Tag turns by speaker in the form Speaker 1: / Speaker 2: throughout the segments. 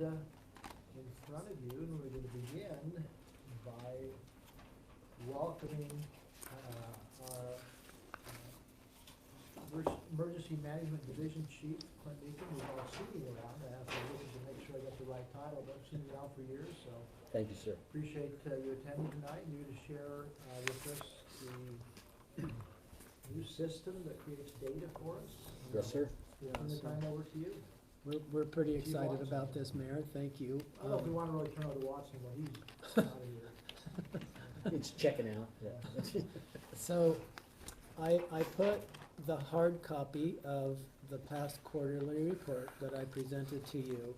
Speaker 1: in front of you, and we're going to begin by welcoming our Emergency Management Division Chief, Clint Meekin, who's all sitting around. I have to look to make sure I got the right title, but I've seen you around for years, so
Speaker 2: Thank you, sir.
Speaker 1: appreciate you attending tonight and you to share with us the new system that creates data for us.
Speaker 2: Yes, sir.
Speaker 1: Turn the time over to you.
Speaker 3: We're pretty
Speaker 1: Chief
Speaker 3: excited
Speaker 1: Watson.
Speaker 3: about this, Mayor. Thank you.
Speaker 1: I don't know if we want to really turn over to Watson when he's out of here.
Speaker 2: It's checking out. Yeah.
Speaker 3: So I put the hard copy of the past quarterly report that I presented to you.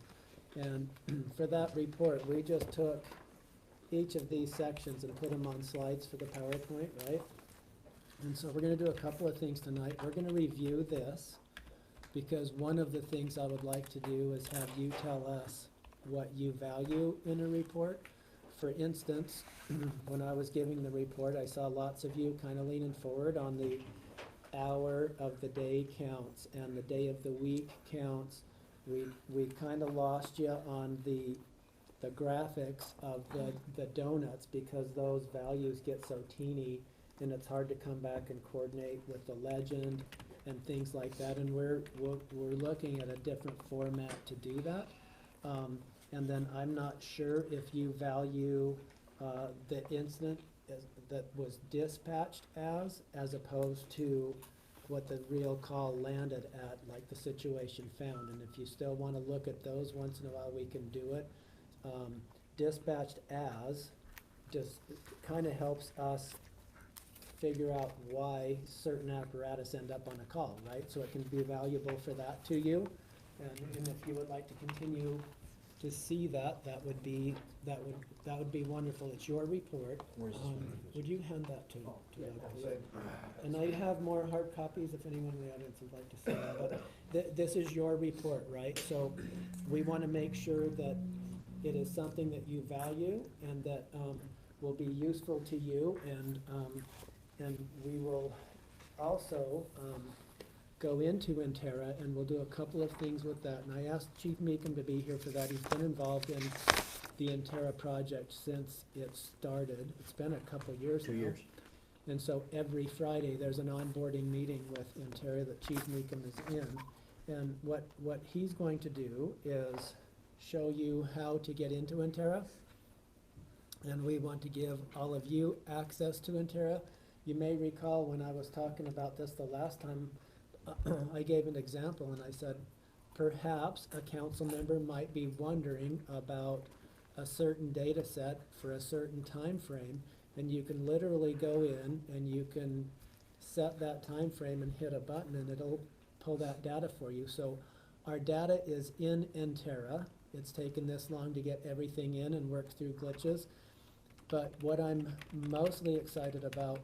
Speaker 3: And for that report, we just took each of these sections and put them on slides for the PowerPoint, right? And so we're gonna do a couple of things tonight. We're gonna review this, because one of the things I would like to do is have you tell us what you value in a report. For instance, when I was giving the report, I saw lots of you kind of leaning forward on the hour of the day counts and the day of the week counts. We kind of lost you on the graphics of the donuts, because those values get so teeny and it's hard to come back and coordinate with the legend and things like that, and we're looking at a different format to do that. And then I'm not sure if you value the incident that was dispatched as opposed to what the real call landed at, like the situation found. And if you still want to look at those once in a while, we can do it. Dispatched as just kind of helps us figure out why certain apparatus end up on a call, right? So it can be valuable for that to you. And if you would like to continue to see that, that would be wonderful. It's your report.
Speaker 2: Where's this one?
Speaker 3: Would you hand that to
Speaker 1: Yeah,
Speaker 3: Doug? And I have more hard copies if anyone in the audience would like to see them. But this is your report, right? So we want to make sure that it is something that you value and that will be useful to you, and we will also go into Intera, and we'll do a couple of things with that. And I asked Chief Meekin to be here for that. He's been involved in the Intera project since it started. It's been a couple years now.
Speaker 2: 2 years.
Speaker 3: And so every Friday, there's an onboarding meeting with Intera that Chief Meekin is in. And what he's going to do is show you how to get into Intera. And we want to give all of you access to Intera. You may recall when I was talking about this the last time, I gave an example and I said, perhaps a council member might be wondering about a certain data set for a certain time frame, and you can literally go in and you can set that time frame and hit a button and it'll pull that data for you. So our data is in Intera. It's taken this long to get everything in and work through glitches. But what I'm mostly excited about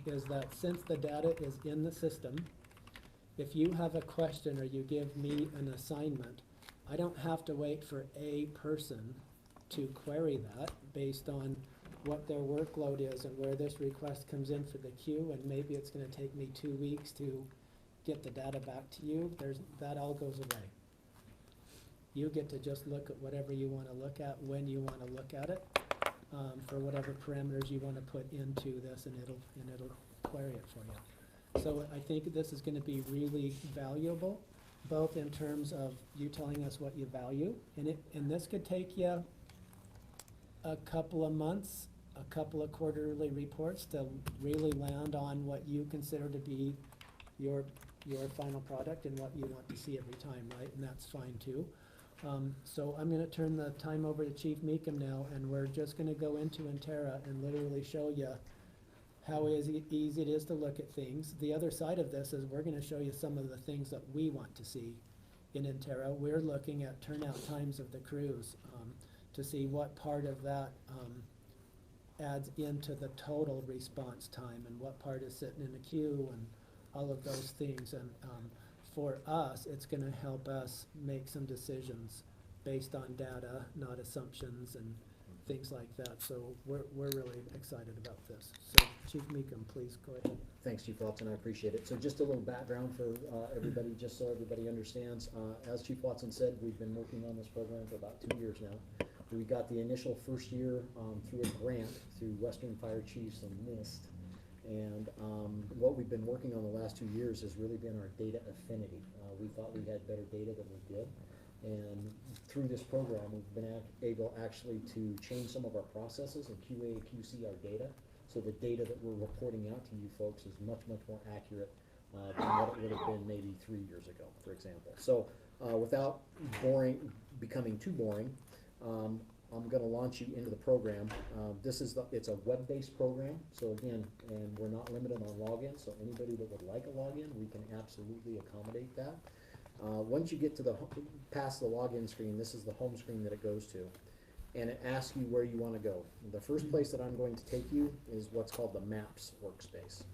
Speaker 3: is that since the data is in the system, if you have a question or you give me an assignment, I don't have to wait for a person to query that based on what their workload is and where this request comes in for the queue, and maybe it's gonna take me 2 weeks to get the data back to you. That all goes away. You get to just look at whatever you wanna look at, when you wanna look at it, for whatever parameters you wanna put into this, and it'll query it for you. So I think this is gonna be really valuable, both in terms of you telling us what you value, and this could take you a couple of months, a couple of quarterly reports to really land on what you consider to be your final product and what you want to see every time, right? And that's fine too. So I'm gonna turn the time over to Chief Meekin now, and we're just gonna go into Intera and literally show you how easy it is to look at things. The other side of this is we're gonna show you some of the things that we want to see in Intera. We're looking at turnout times of the crews to see what part of that adds into the total response time and what part is sitting in the queue and all of those things. And for us, it's gonna help us make some decisions based on data, not assumptions, things like that. So we're really excited about this. So Chief Meekum, please go ahead.
Speaker 2: Thanks, Chief Watson, I appreciate it. So just a little background for everybody, just so everybody understands. As Chief Watson said, we've been working on this program for about 2 years now. We got the initial first year through a grant through Western Fire Chiefs and NIST. And what we've been working on the last 2 years has really been our data affinity. We thought we had better data than we did. And through this program, we've been able actually to change some of our processes and QA and QC our data. So the data that we're reporting out to you folks is much, much more accurate than what it would have been maybe 3 years ago, for example. So without becoming too boring, I'm gonna launch you into the program. It's a web-based program, so again, and we're not limited on login, so anybody that would like a login, we can absolutely accommodate that. Once you get to past the login screen, this is the home screen that it goes to, and it asks you where you wanna go. The first place that I'm going to take you is what's called the Maps workspace.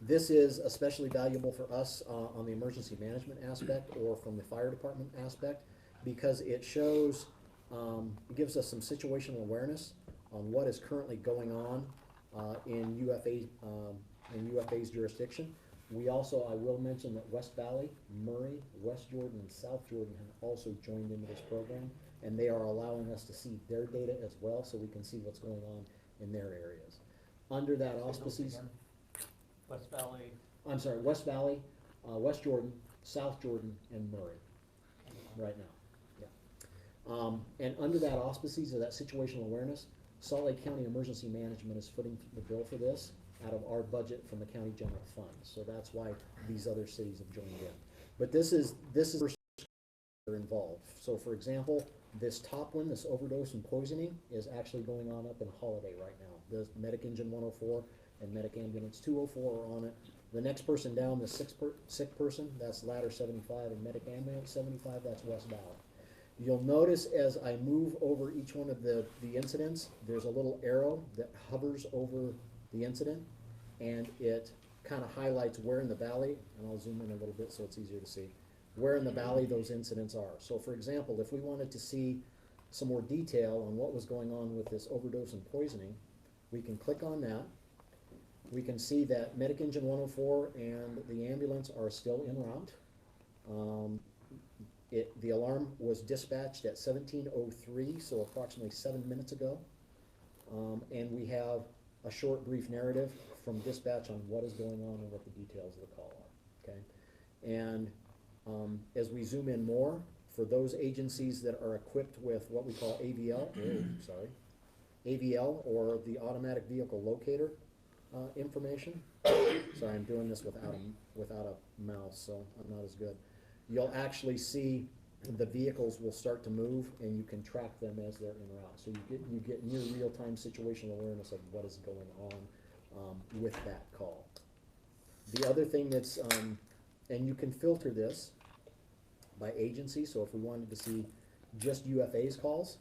Speaker 2: This is especially valuable for us on the emergency management aspect or from the fire department aspect, because it shows, it gives us some situational awareness on what is currently going on in UFA's jurisdiction. We also, I will mention that West Valley, Murray, West Jordan, and South Jordan have also joined into this program, and they are allowing us to see their data as well, so we can see what's going on in their areas. Under that auspices,
Speaker 1: West Valley.
Speaker 2: I'm sorry, West Valley, West Jordan, South Jordan, and Murray, right now, yeah. And under that auspices of that situational awareness, Salt Lake County Emergency Management is footing the bill for this out of our budget from the county general fund. So that's why these other cities have joined in. But this is first involved. So for example, this top one, this overdose and poisoning, is actually going on up in Holiday right now. The Medic Engine 104 and Medic Ambulance 204 are on it. The next person down, the sick person, that's Ladder 75, and Medic Ambulance 75, that's West Valley. You'll notice as I move over each one of the incidents, there's a little arrow that hovers over the incident, and it kind of highlights where in the valley, and I'll zoom in a little bit so it's easier to see, where in the valley those incidents are. So for example, if we wanted to see some more detail on what was going on with this overdose and poisoning, we can click on that. We can see that Medic Engine 104 and the ambulance are still en route. The alarm was dispatched at 17:03, so approximately 7 minutes ago. And we have a short brief narrative from dispatch on what is going on and what the details of the call are, okay? And as we zoom in more, for those agencies that are equipped with what we call AVL, or the Automatic Vehicle Locator information. Sorry, I'm doing this without a mouse, so I'm not as good. You'll actually see the vehicles will start to move, and you can track them as they're en route. So you get near real-time situational awareness of what is going on with that call. The other thing that's, and you can filter this by agency, so if we wanted to see just UFA's calls,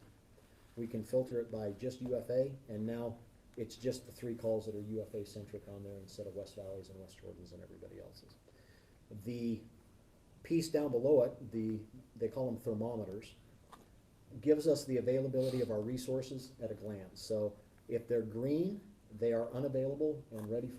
Speaker 2: we can filter it by just UFA, and now it's just the 3 calls that are UFA-centric on there instead of West Valleys and West Jordans and everybody else's. The piece down below it, they call them thermometers, gives us the availability of our resources at a glance. So if they're green, they are unavailable and ready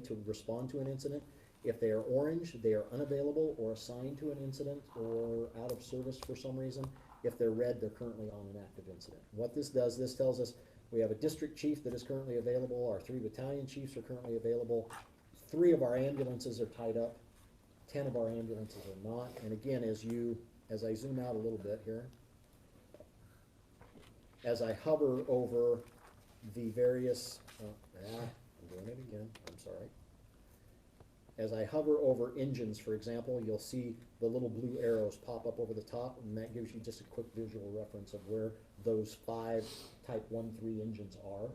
Speaker 2: to respond to an incident. If they are orange, they are unavailable or assigned to an incident or out of service for some reason. If they're red, they're currently on an active incident. What this does, this tells us we have a district chief that is currently available, our 3 battalion chiefs are currently available, 3 of our ambulances are tied up, 10 of our ambulances are not. And again, as I zoom out a little bit here, as I hover over the various, I'm doing it again, I'm sorry. As I hover over engines, for example, you'll see the little blue arrows pop up over the top, and that gives you just a quick visual reference of where those 5 Type 1-3 engines are,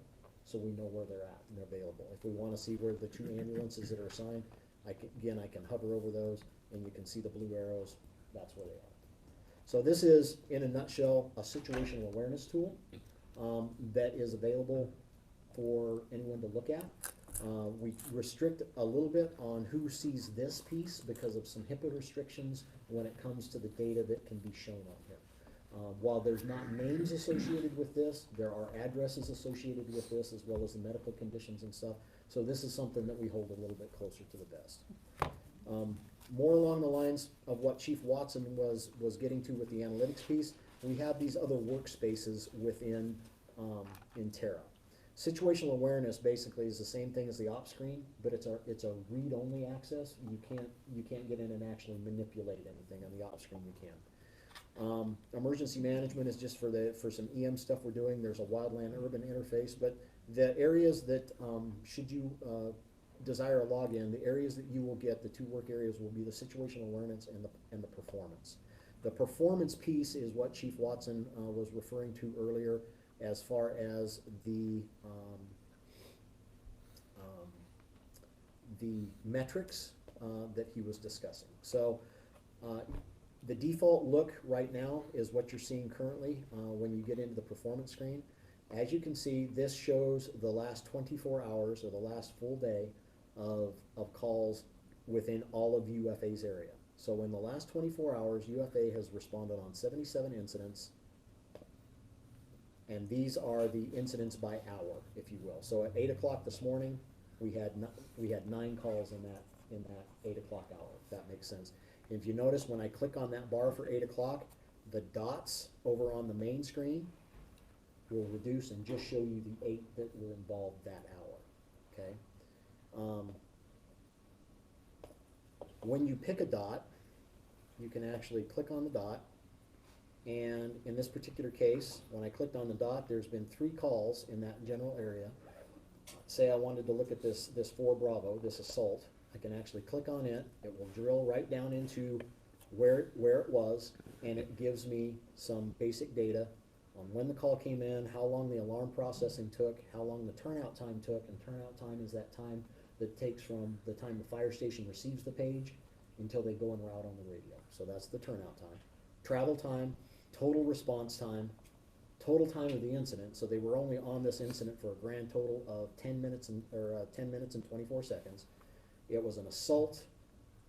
Speaker 2: so we know where they're at and they're available. If we want to see where the 2 ambulances that are assigned, I can hover over those, and you can see the blue arrows, that's where they are. So this is, in a nutshell, a situational awareness tool that is available for anyone to look at. We restrict a little bit on who sees this piece because of some HIPAA restrictions when it comes to the data that can be shown on here. While there's not names associated with this, there are addresses associated with this, as well as the medical conditions and stuff. So this is something that we hold a little bit closer to the vest. More along the lines of what Chief Watson was getting to with the analytics piece, we have these other workspaces within Terra. Situational awareness basically is the same thing as the op screen, but it's a read-only access. You can't get in and actually manipulate anything. On the op screen you can. Emergency management is just for some EM stuff we're doing. There's a wildland urban interface, but the areas that should you desire a login, the areas that you will get, the two work areas will be the situational awareness and the performance. The performance piece is what Chief Watson was referring to earlier, as far as the metrics that he was discussing. So the default look right now is what you're seeing currently when you get into the performance screen. As you can see, this shows the last 24 hours or the last full day of calls within all of UFA's area. So in the last 24 hours, UFA has responded on 77 incidents, and these are the incidents by hour, if you will. So at 8 o'clock this morning, we had 9 calls in that 8 o'clock hour, if that makes sense. If you notice, when I click on that bar for 8 o'clock, the dots over on the main screen will reduce and just show you the 8 that were involved that hour, okay? When you pick a dot, you can actually click on the dot, and in this particular case, when I clicked on the dot, there's been 3 calls in that general area. Say I wanted to look at this 4 Bravo, this assault. I can actually click on it. It will drill right down into where it was, and it gives me some basic data on when the call came in, how long the alarm processing took, how long the turnout time took, and turnout time is that time that takes from the time the fire station receives the page until they go en route on the radio. So that's the turnout time. Travel time, total response time, total time of the incident. So they were only on this incident for a grand total of 10 minutes and 24 seconds. It was an assault.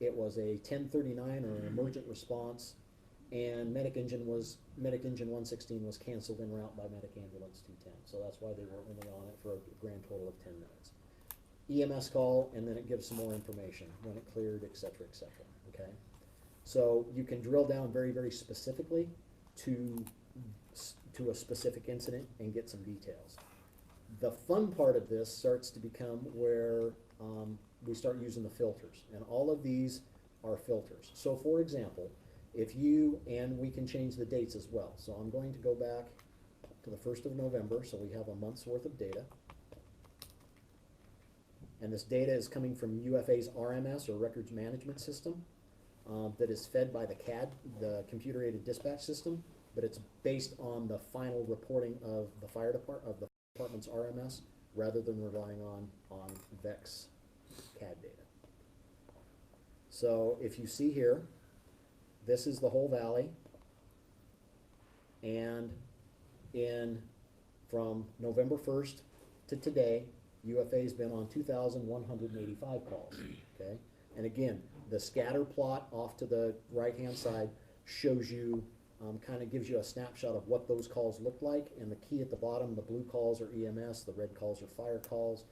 Speaker 2: It was a 1039 or an emergent response, and Medic Engine 116 was canceled en route by Medic Ambulance 210. So that's why they were only on it for a grand total of 10 minutes. EMS call, and then it gives some more information, when it cleared, et cetera, okay? So you can drill down very, very specifically to a specific incident and get some details. The fun part of this starts to become where we start using the filters, and all of these are filters. So for example, and we can change the dates as well. So I'm going to go back to the 1st of November, so we have a month's worth of data. And this data is coming from UFA's RMS, or Records Management System, that is fed by the CAD, the Computer-Aided Dispatch System, but it's based on the final reporting of the fire department's RMS, rather than relying on VEX CAD data. So if you see here, this is the whole valley, and from November 1st to today, UFA's been on 2,185 calls, okay? And again, the scatter plot off to the right-hand side shows you, kind of gives you a snapshot of what those calls look like, and the key at the bottom, the blue calls are EMS, the red calls are fire calls,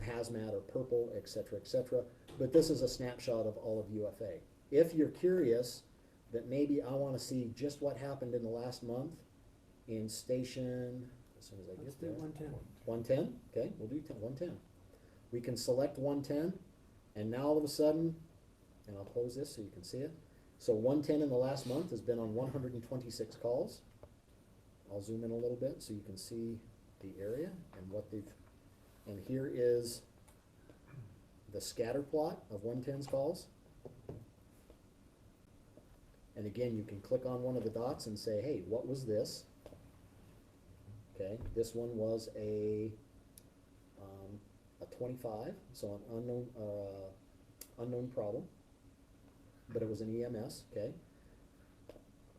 Speaker 2: hazmat or purple, et cetera, but this is a snapshot of all of UFA. If you're curious that maybe I want to see just what happened in the last month in station, as soon as I get there.
Speaker 3: 110.
Speaker 2: 110, okay, we'll do 110. We can select 110, and now all of a sudden, and I'll close this so you can see it. So 110 in the last month has been on 126 calls. I'll zoom in a little bit so you can see the area and what they've, and here is the scatter plot of 110's calls. And again, you can click on one of the dots and say, hey, what was this? Okay, this one was a 25, so an unknown problem, but it was an EMS, okay?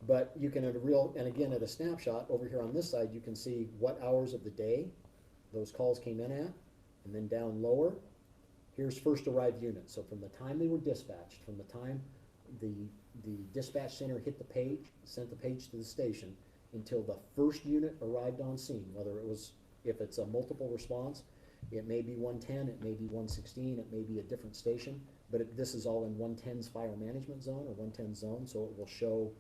Speaker 2: But you can, and again, at a snapshot over here on this side, you can see what hours of the day those calls came in at, and then down lower, here's first arrived units. So from the time they were dispatched, from the time the dispatch center hit the page, sent the page to the station until the first unit arrived on scene, whether it was, if it's a multiple response, it may be 110, it may be 116, it may be a different station, but this is all in 110's fire management zone or 110 zone, so it will show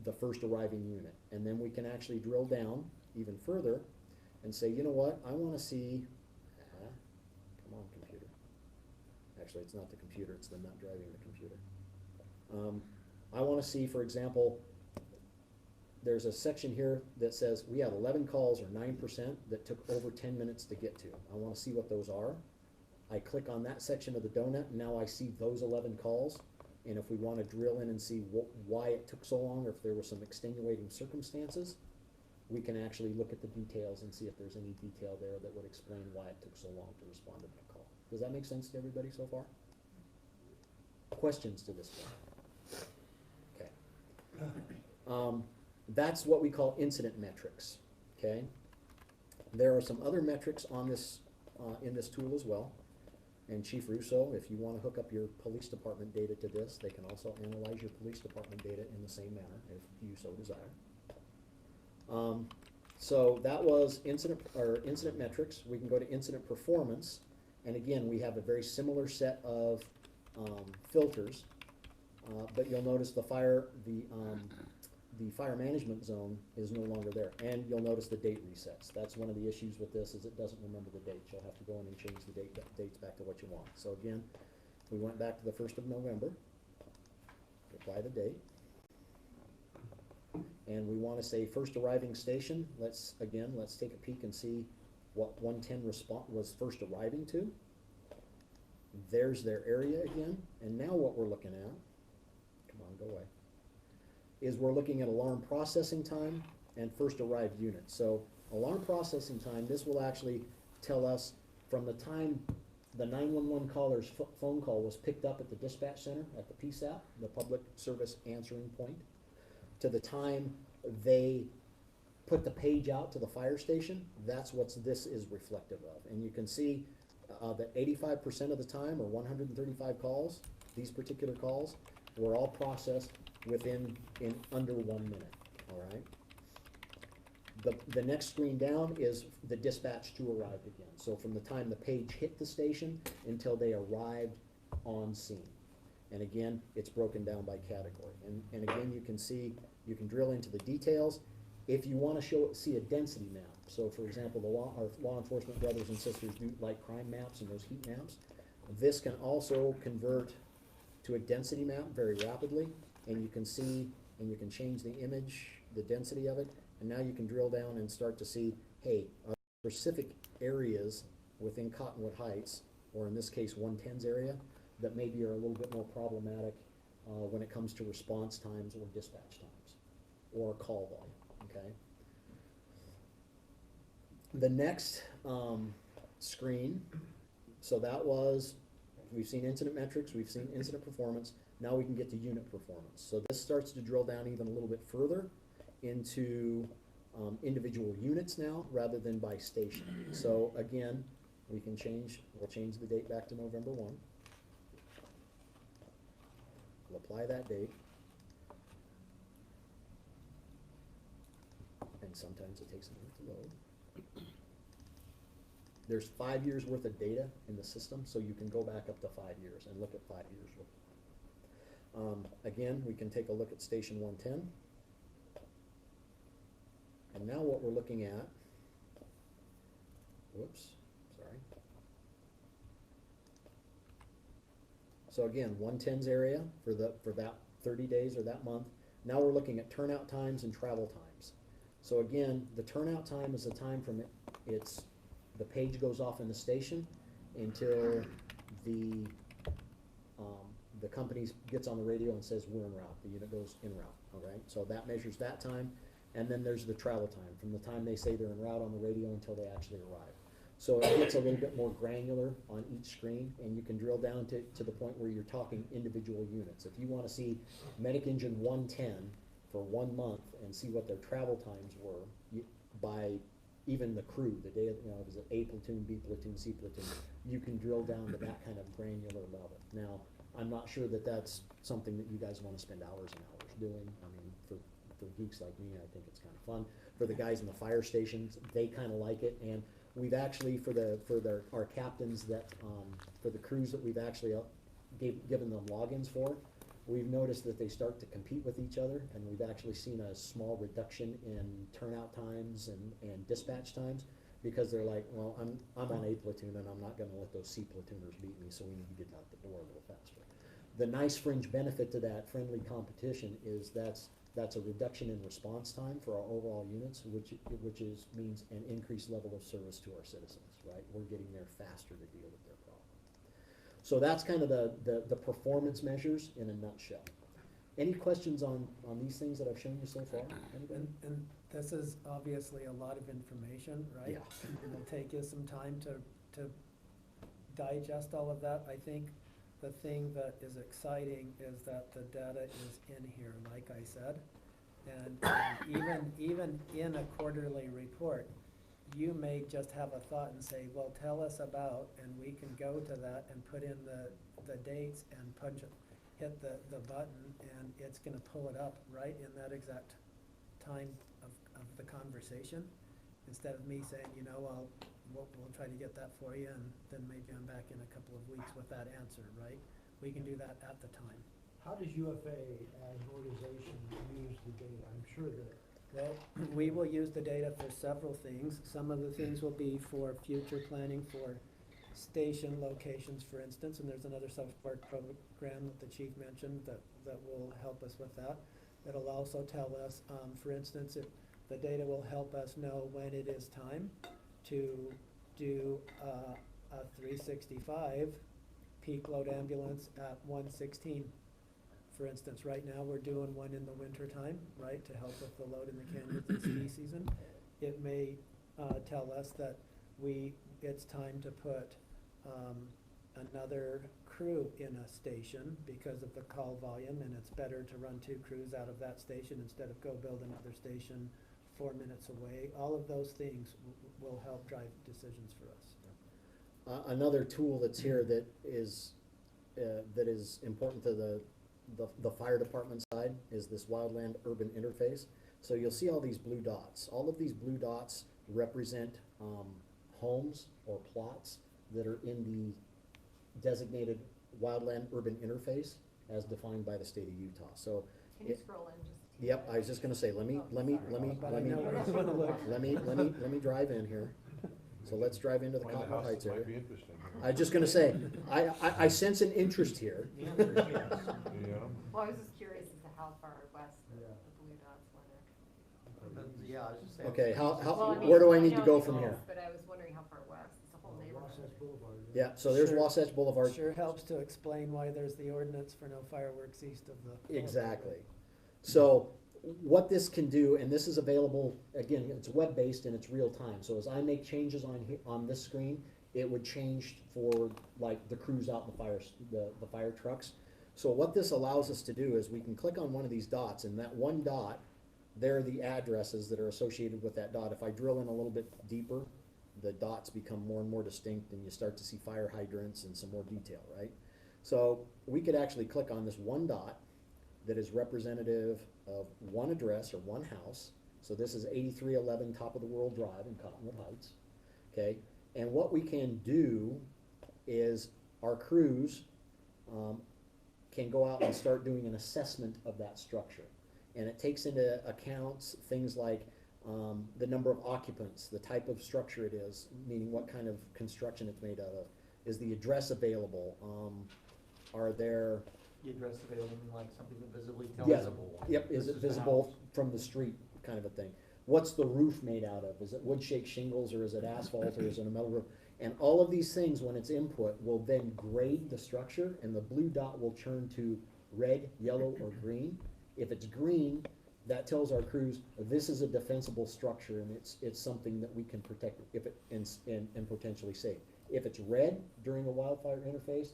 Speaker 2: the first arriving unit. And then we can actually drill down even further and say, you know what, I wanna see, come on computer. Actually, it's not the computer, it's the nut driving the computer. I wanna see, for example, there's a section here that says we had 11 calls or 9% that took over 10 minutes to get to. I wanna see what those are. I click on that section of the donut, and now I see those 11 calls. And if we wanna drill in and see why it took so long, or if there were some extenuating circumstances, we can actually look at the details and see if there's any detail there that would explain why it took so long to respond to that call. Does that make sense to everybody so far? Questions to this point? Okay. That's what we call incident metrics, okay? There are some other metrics on this, in this tool as well. And Chief Russo, if you wanna hook up your police department data to this, they can also analyze your police department data in the same manner, if you so desire. So that was incident metrics. We can go to incident performance, and again, we have a very similar set of filters, but you'll notice the fire management zone is no longer there, and you'll notice the date resets. That's one of the issues with this, is it doesn't remember the date. You'll have to go in and change the dates back to what you want. So again, we went back to the 1st of November, apply the date, and we want to say first arriving station. Let's take a peek and see what 110 was first arriving to. There's their area again, and now what we're looking at, come on, go away, is we're looking at alarm processing time and first arrived unit. So alarm processing time, this will actually tell us from the time the 911 caller's phone call was picked up at the dispatch center, at the PSAP, the Public Service Answering Point, to the time they put the page out to the fire station. That's what this is reflective of. And you can see that 85% of the time, or 135 calls, these particular calls, were all processed in under 1 minute, all right? The next screen down is the dispatch to arrived again. So from the time the page hit the station until they arrived on scene. And again, it's broken down by category. And again, you can see, you can drill into the details. If you want to see a density map, so for example, our law enforcement brothers and sisters do like crime maps and those heat maps. This can also convert to a density map very rapidly, and you can see, and you can change the image, the density of it, and now you can drill down and start to see, hey, are there specific areas within Cottonwood Heights, or in this case 110's area, that maybe are a little bit more problematic when it comes to response times or dispatch times, or call volume, okay? The next screen, so that was, we've seen incident metrics, we've seen incident performance, now we can get to unit performance. So this starts to drill down even a little bit further into individual units now, rather than by station. So again, we'll change the date back to November 1. We'll apply that date. And sometimes it takes a minute to load. There's 5 years worth of data in the system, so you can go back up to 5 years and look at 5 years worth. Again, we can take a look at station 110. And now what we're looking at, whoops, sorry. So again, 110's area for that 30 days or that month. Now we're looking at turnout times and travel times. So again, the turnout time is the time from the page goes off in the station until the company gets on the radio and says we're en route. The unit goes en route, all right? So that measures that time. And then there's the travel time, from the time they say they're en route on the radio until they actually arrive. So it gets a little bit more granular on each screen, and you can drill down to the point where you're talking individual units. If you want to see Medic Engine 110 for 1 month and see what their travel times were by even the crew, the day, was it A platoon, B platoon, C platoon, you can drill down to that kind of granular level. Now, I'm not sure that that's something that you guys wanna spend hours and hours doing. I mean, for geeks like me, I think it's kinda fun. For the guys in the fire stations, they kinda like it, and we've actually, our captains that, for the crews that we've actually given them logins for, we've noticed that they start to compete with each other, and we've actually seen a small reduction in turnout times and dispatch times, because they're like, well, I'm on A platoon, and I'm not gonna let those C platooners beat me, so we need to get out the door a little faster. The nice fringe benefit to that friendly competition is that's a reduction in response time for our overall units, which means an increased level of service to our citizens, right? We're getting there faster to deal with their problem. So that's kind of the performance measures in a nutshell. Any questions on these things that I've shown you so far? Anybody?
Speaker 3: And this is obviously a lot of information, right?
Speaker 2: Yeah.
Speaker 3: It'll take you some time to digest all of that. I think the thing that is exciting is that the data is in here, like I said. And even in a quarterly report, you may just have a thought and say, well, tell us about, and we can go to that and put in the dates and hit the button, and it's gonna pull it up right in that exact time of the conversation, instead of me saying, you know, we'll try to get that for you, and then maybe I'm back in a couple of weeks with that answer, right? We can do that at the time.
Speaker 1: How does UFA as an organization use the data? I'm sure that.
Speaker 3: Well, we will use the data for several things. Some of the things will be for future planning for station locations, for instance, and there's another support program that the chief mentioned that will help us with that. It'll also tell us, for instance, if the data will help us know when it is time to do a 365 peak load ambulance at 116. For instance, right now, we're doing one in the winter time, right, to help with the load in the canyons in ski season. It may tell us that it's time to put another crew in a station because of the call volume, and it's better to run 2 crews out of that station instead of go build another station 4 minutes away. All of those things will help drive decisions for us.
Speaker 2: Another tool that's here that is important to the fire department side is this wildland urban interface. So you'll see all these blue dots. All of these blue dots represent homes or plots that are in the designated wildland urban interface as defined by the state of Utah. So
Speaker 4: Can you scroll in just?
Speaker 2: yep, I was just gonna say, let me drive in here. So let's drive into the Cottonwood Heights area.
Speaker 5: Might be interesting.
Speaker 2: I was just gonna say, I sense an interest here.
Speaker 5: Yeah.
Speaker 4: Well, I was just curious as to how far west the
Speaker 1: Yeah.
Speaker 4: blue dots were.
Speaker 6: Yeah, I was just saying.
Speaker 2: Okay,
Speaker 4: Well, I mean,
Speaker 2: where do I need
Speaker 4: know
Speaker 2: to go
Speaker 4: it's
Speaker 2: from
Speaker 4: east,
Speaker 2: here?
Speaker 4: But I was wondering how far west, it's a whole neighborhood.
Speaker 1: Wasatch Boulevard.
Speaker 2: Yeah, so there's
Speaker 3: Sure.
Speaker 2: Wasatch Boulevard.
Speaker 3: Sure helps to explain why there's the ordinance for no fireworks east of the.
Speaker 2: Exactly. So what this can do, and this is available, again, it's web-based and it's real time. So as I make changes on this screen, it would change for like the crews out in the fire trucks. So what this allows us to do is we can click on one of these dots, and that one dot, there are the addresses that are associated with that dot. If I drill in a little bit deeper, the dots become more and more distinct, and you start to see fire hydrants and some more detail, right? So we could actually click on this one dot that is representative of one address or one house. So this is 8311 Top of the World Drive in Cottonwood Heights, okay? And what we can do is our crews can go out and start doing an assessment of that structure. And it takes into account things like the number of occupants, the type of structure it is, meaning what kind of construction it's made out of. Is the address available? Are there...
Speaker 6: The address available, like something that visibly tells
Speaker 2: Yeah.
Speaker 6: visible.
Speaker 2: Yep, is
Speaker 6: This
Speaker 2: it
Speaker 6: the
Speaker 2: visible
Speaker 6: house.
Speaker 2: from the street, kind of a thing? What's the roof made out of? Is it wood shake shingles, or is it asphalt, or is it a metal roof? And all of these things, when it's input, will then grade the structure, and the blue dot will turn to red, yellow, or green. If it's green, that tells our crews, this is a defensible structure, and it's something that we can protect if it and potentially save. If it's red during a wildfire interface,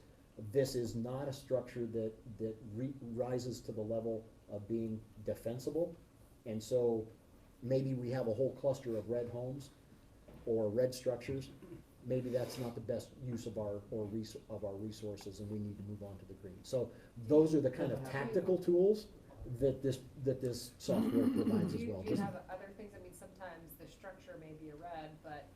Speaker 2: this is not a structure that rises to the level of being defensible. And so maybe we have a whole cluster of red homes or red structures, maybe that's not the best use of our resources, and we need to move on to the green. So those are the kind of tactical tools that this software provides as well.
Speaker 4: Do you have other things? I mean, sometimes the structure may be a red, but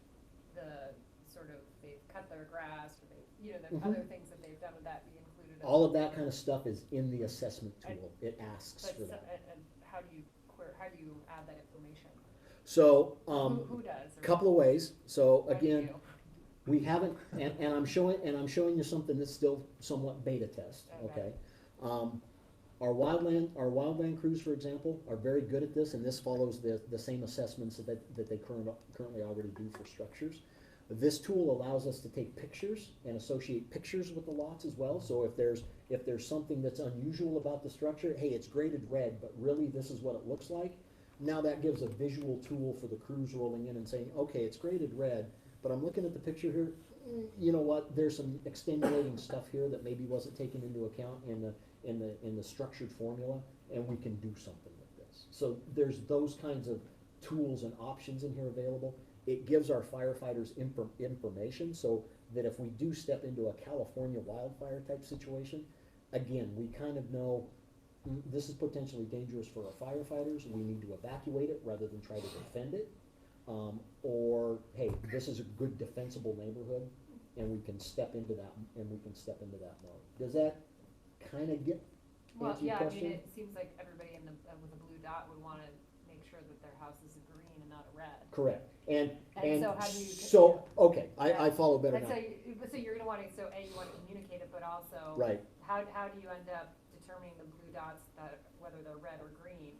Speaker 4: the sort of, they've cut their grass, or they, there's other things that they've done. Would that be included?
Speaker 2: All of that kind of stuff is in the assessment tool. It asks for that.
Speaker 4: And how do you add that information?
Speaker 2: So,
Speaker 4: Who does?
Speaker 2: couple of ways. So
Speaker 4: What do you
Speaker 2: again,
Speaker 4: do?
Speaker 2: we haven't, and I'm showing you something that's still somewhat beta test, okay? Our wildland crews, for example, are very good at this, and this follows the same assessments that they currently already do for structures. This tool allows us to take pictures and associate pictures with the lots as well. So if there's something that's unusual about the structure, hey, it's graded red, but really this is what it looks like. Now that gives a visual tool for the crews rolling in and saying, okay, it's graded red, but I'm looking at the picture here, you know what, there's some extenuating stuff here that maybe wasn't taken into account in the structured formula, and we can do something with this. So there's those kinds of tools and options in here available. It gives our firefighters information so that if we do step into a California wildfire type situation, again, we kind of know this is potentially dangerous for our firefighters. We need to evacuate it rather than try to defend it. Or, hey, this is a good defensible neighborhood, and we can step into that mode. Does that kind of
Speaker 4: Well,
Speaker 2: answer your
Speaker 4: yeah,
Speaker 2: question?
Speaker 4: I mean, it seems like everybody with a blue dot would wanna make sure that their house is a green and not a red.
Speaker 2: Correct. And
Speaker 4: so how do you?
Speaker 2: so, okay,
Speaker 4: Yeah.
Speaker 2: I follow better
Speaker 4: And
Speaker 2: now.
Speaker 4: so you're gonna wanna, so A, you wanna communicate it, but also.
Speaker 2: Right.
Speaker 4: How do you end up determining the blue dots, that whether they're red or green?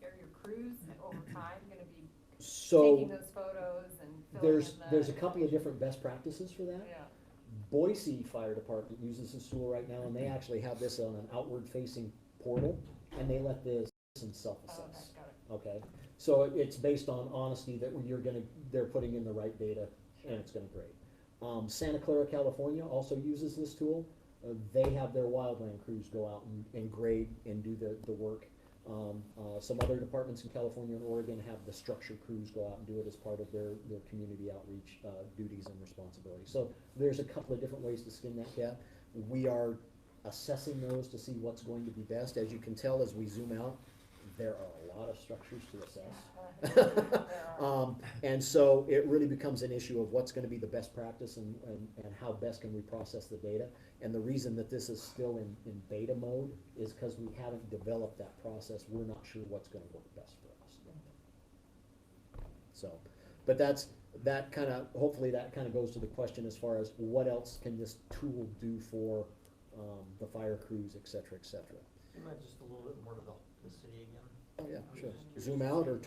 Speaker 4: Are your crews over time gonna be
Speaker 2: So
Speaker 4: taking those photos and filling in
Speaker 2: there's a couple of different best practices for that.
Speaker 4: Yeah,
Speaker 2: Boise Fire Department uses this tool right now, and they actually have this on an outward-facing portal, and they let the citizens
Speaker 4: oh, okay,
Speaker 2: self-assess.
Speaker 4: got it.
Speaker 2: Okay, so it's based on honesty that they're putting in the right data, and it's gonna grade. Santa Clara, California also uses this tool. They have their wildland crews go out and grade and do the work. Some other departments in California and Oregon have the structure crews go out and do it as part of their community outreach duties and responsibilities. So there's a couple of different ways to skin that cat. We are assessing those to see what's going to be best. As you can tell, as we zoom out, there are a lot of structures to assess. And so it really becomes an issue of what's gonna be the best practice and how best can we process the data. And the reason that this is still in beta mode is because we haven't developed that process. We're not sure what's gonna work best for us. So, but hopefully that kinda goes to the question as far as what else can this tool do for the fire crews, et cetera, et cetera.
Speaker 6: You might just a little bit more to the city again.
Speaker 2: Oh, yeah, sure. Zoom out or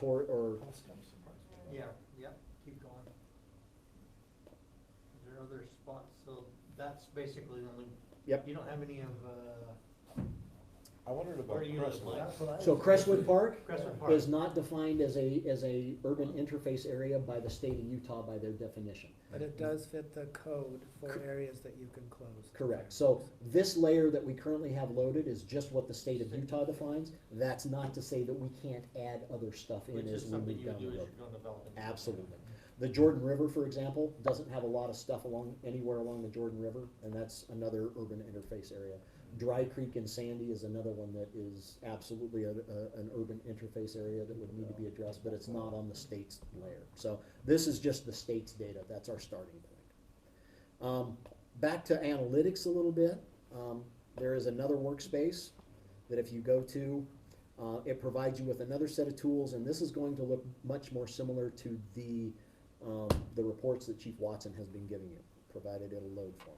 Speaker 6: Yeah, keep going. Is there other spots? So that's basically the only.
Speaker 2: Yep.
Speaker 6: You don't have any of,
Speaker 5: I wondered about
Speaker 6: where you live,
Speaker 5: Crestwood.
Speaker 6: Mike?
Speaker 2: So Crestwood Park
Speaker 6: Crestwood Park.
Speaker 2: is not defined as a urban interface area by the state of Utah by their definition.
Speaker 3: But it does fit the code for areas that you can close.
Speaker 2: Correct. So this layer that we currently have loaded is just what the state of Utah defines. That's not to say that we can't add other stuff in
Speaker 6: Which
Speaker 2: as
Speaker 6: is
Speaker 2: we
Speaker 6: something
Speaker 2: move
Speaker 6: you
Speaker 2: down
Speaker 6: do
Speaker 2: the
Speaker 6: as
Speaker 2: road.
Speaker 6: you're doing development.
Speaker 2: Absolutely. The Jordan River, for example, doesn't have a lot of stuff anywhere along the Jordan River, and that's another urban interface area. Dry Creek and Sandy is another one that is absolutely an urban interface area that would need to be addressed, but it's not on the state's layer. So this is just the state's data. That's our starting point. Back to analytics a little bit. There is another workspace that if you go to, it provides you with another set of tools, and this is going to look much more similar to the reports that Chief Watson has been giving you, provided it'll load for me.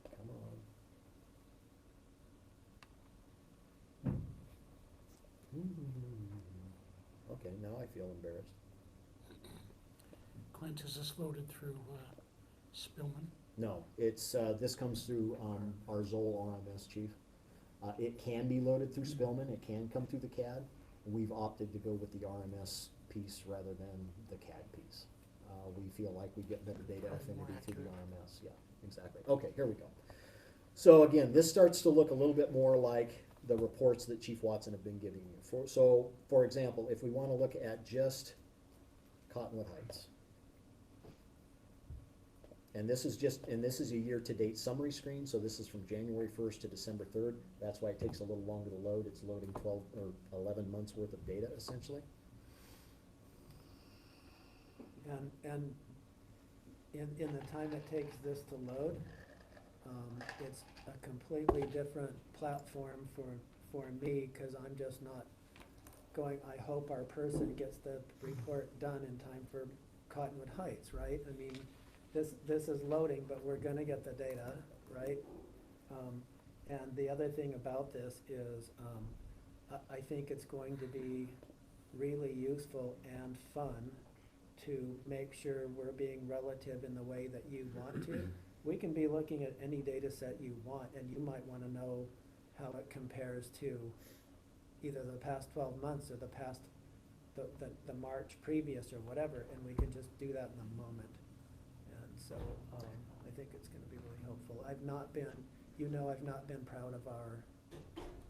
Speaker 2: Come on. Okay, now I feel embarrassed.
Speaker 7: Clint, is this loaded through Spillman?
Speaker 2: No, it's, this comes through our Zoll RMS, Chief. It can be loaded through Spillman, it can come through the CAD. We've opted to go with the RMS piece rather than the CAD piece. We feel like we get better data affinity through the RMS, yeah, exactly. Okay, here we go. So again, this starts to look a little bit more like the reports that Chief Watson have been giving you. For example, if we wanna look at just Cottonwood Heights. And this is a year-to-date summary screen, so this is from January 1st to December 3rd. That's why it takes a little longer to load. It's loading 12 or 11 months worth of data, essentially.
Speaker 3: And in the time it takes this to load, it's a completely different platform for me, cause I'm just not going, I hope our person gets the report done in time for Cottonwood Heights, right? I mean, this is loading, but we're gonna get the data, right? And the other thing about this is, I think it's going to be really useful and fun to make sure we're being relative in the way that you want to. We can be looking at any data set you want, and you might wanna know how it compares to either the past 12 months or the past, the March previous or whatever, and we can just do that in the moment. And so, I think it's gonna be really helpful. I've not been proud of our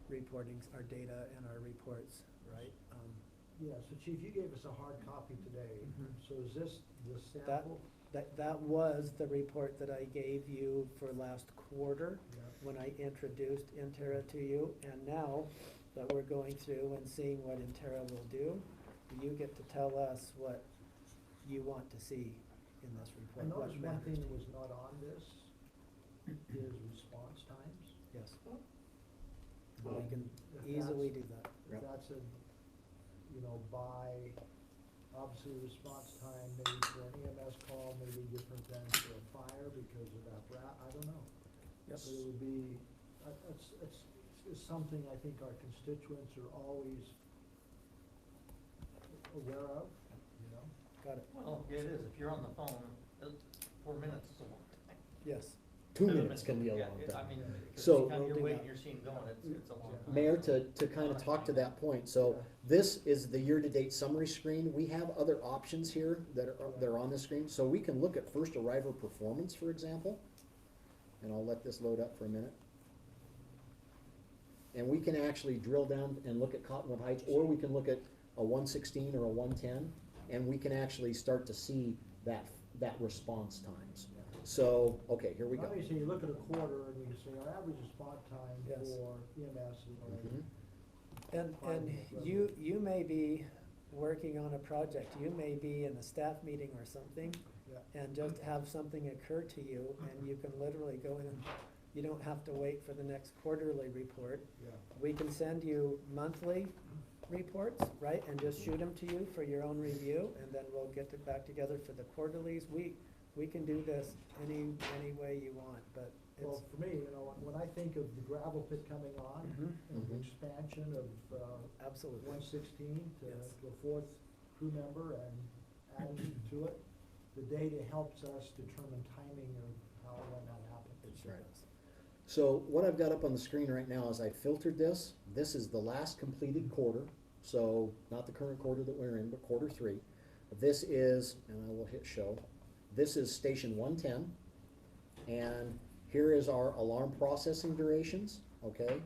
Speaker 3: reportings, our data and our reports, right?
Speaker 1: Yeah, so Chief, you gave us a hard copy today,
Speaker 3: Mhm.
Speaker 1: so is this the sample?
Speaker 3: That was the report that I gave you for last quarter,
Speaker 1: Yeah.
Speaker 3: when I introduced Intera to you, and now that we're going through and seeing what Intera will do, you get to tell us what you want to see in this
Speaker 1: I
Speaker 3: report, what
Speaker 1: noticed one
Speaker 3: matters
Speaker 1: thing
Speaker 3: to
Speaker 1: that
Speaker 3: you.
Speaker 1: was not on this is response times.
Speaker 3: Yes,
Speaker 1: Um,
Speaker 3: we can
Speaker 1: if
Speaker 3: easily
Speaker 1: that's-
Speaker 3: do that.
Speaker 1: If that's a, by, obviously response time maybe for an EMS call may be different than for a fire because of I don't know.
Speaker 3: Yep.
Speaker 1: But it would be, it's something I think our constituents are always aware of, you know?
Speaker 3: Got it.
Speaker 6: Well, it is, if you're on the phone, 4 minutes is a long time.
Speaker 3: Yes.
Speaker 2: 2 minutes can be a
Speaker 6: Yeah,
Speaker 2: long
Speaker 6: I
Speaker 2: time.
Speaker 6: mean, 'cause
Speaker 2: So-
Speaker 6: anytime you're
Speaker 3: Building
Speaker 6: waiting,
Speaker 3: up.
Speaker 6: you're seeing going, it's a long time.
Speaker 2: Mayor, to kind of talk to that point, so this is the year-to-date summary screen. We have other options here that are on the screen. So we can look at first arrival performance, for example. And I'll let this load up for a minute. And we can actually drill down and look at Cottonwood Heights, or we can look at a 116 or a 110, and we can actually start to see that response times. So, okay, here we go.
Speaker 1: Obviously, you look at a quarter and you can say our average response time
Speaker 3: Yes.
Speaker 1: for EMS is
Speaker 2: Mhm.
Speaker 3: And,
Speaker 1: 5 minutes, rather.
Speaker 3: you may be working on a project, you may be in a staff meeting or something,
Speaker 1: Yeah.
Speaker 3: and just have something occur to you, and you can literally go in, and you don't have to wait for the next quarterly report.
Speaker 1: Yeah.
Speaker 3: We can send you monthly reports, right, and just shoot them to you for your own review, and then we'll get it back together for the quarterlies. We can do this any way you want, but
Speaker 1: Well,
Speaker 3: it's,
Speaker 1: for me, when I think of the gravel pit coming on,
Speaker 3: Mhm.
Speaker 1: and the
Speaker 2: Mhm.
Speaker 1: expansion of,
Speaker 3: absolutely.
Speaker 1: 116
Speaker 3: Yes.
Speaker 1: to a fourth crew member and adding to it, the data helps us determine timing of how and when that happens.
Speaker 3: It sure
Speaker 2: Right.
Speaker 3: does.
Speaker 2: So what I've got up on the screen right now is I filtered this. This is the last completed quarter, so not the current quarter that we're in, but quarter 3. This is, and I will hit show, this is station 110. And here is our alarm processing durations, okay?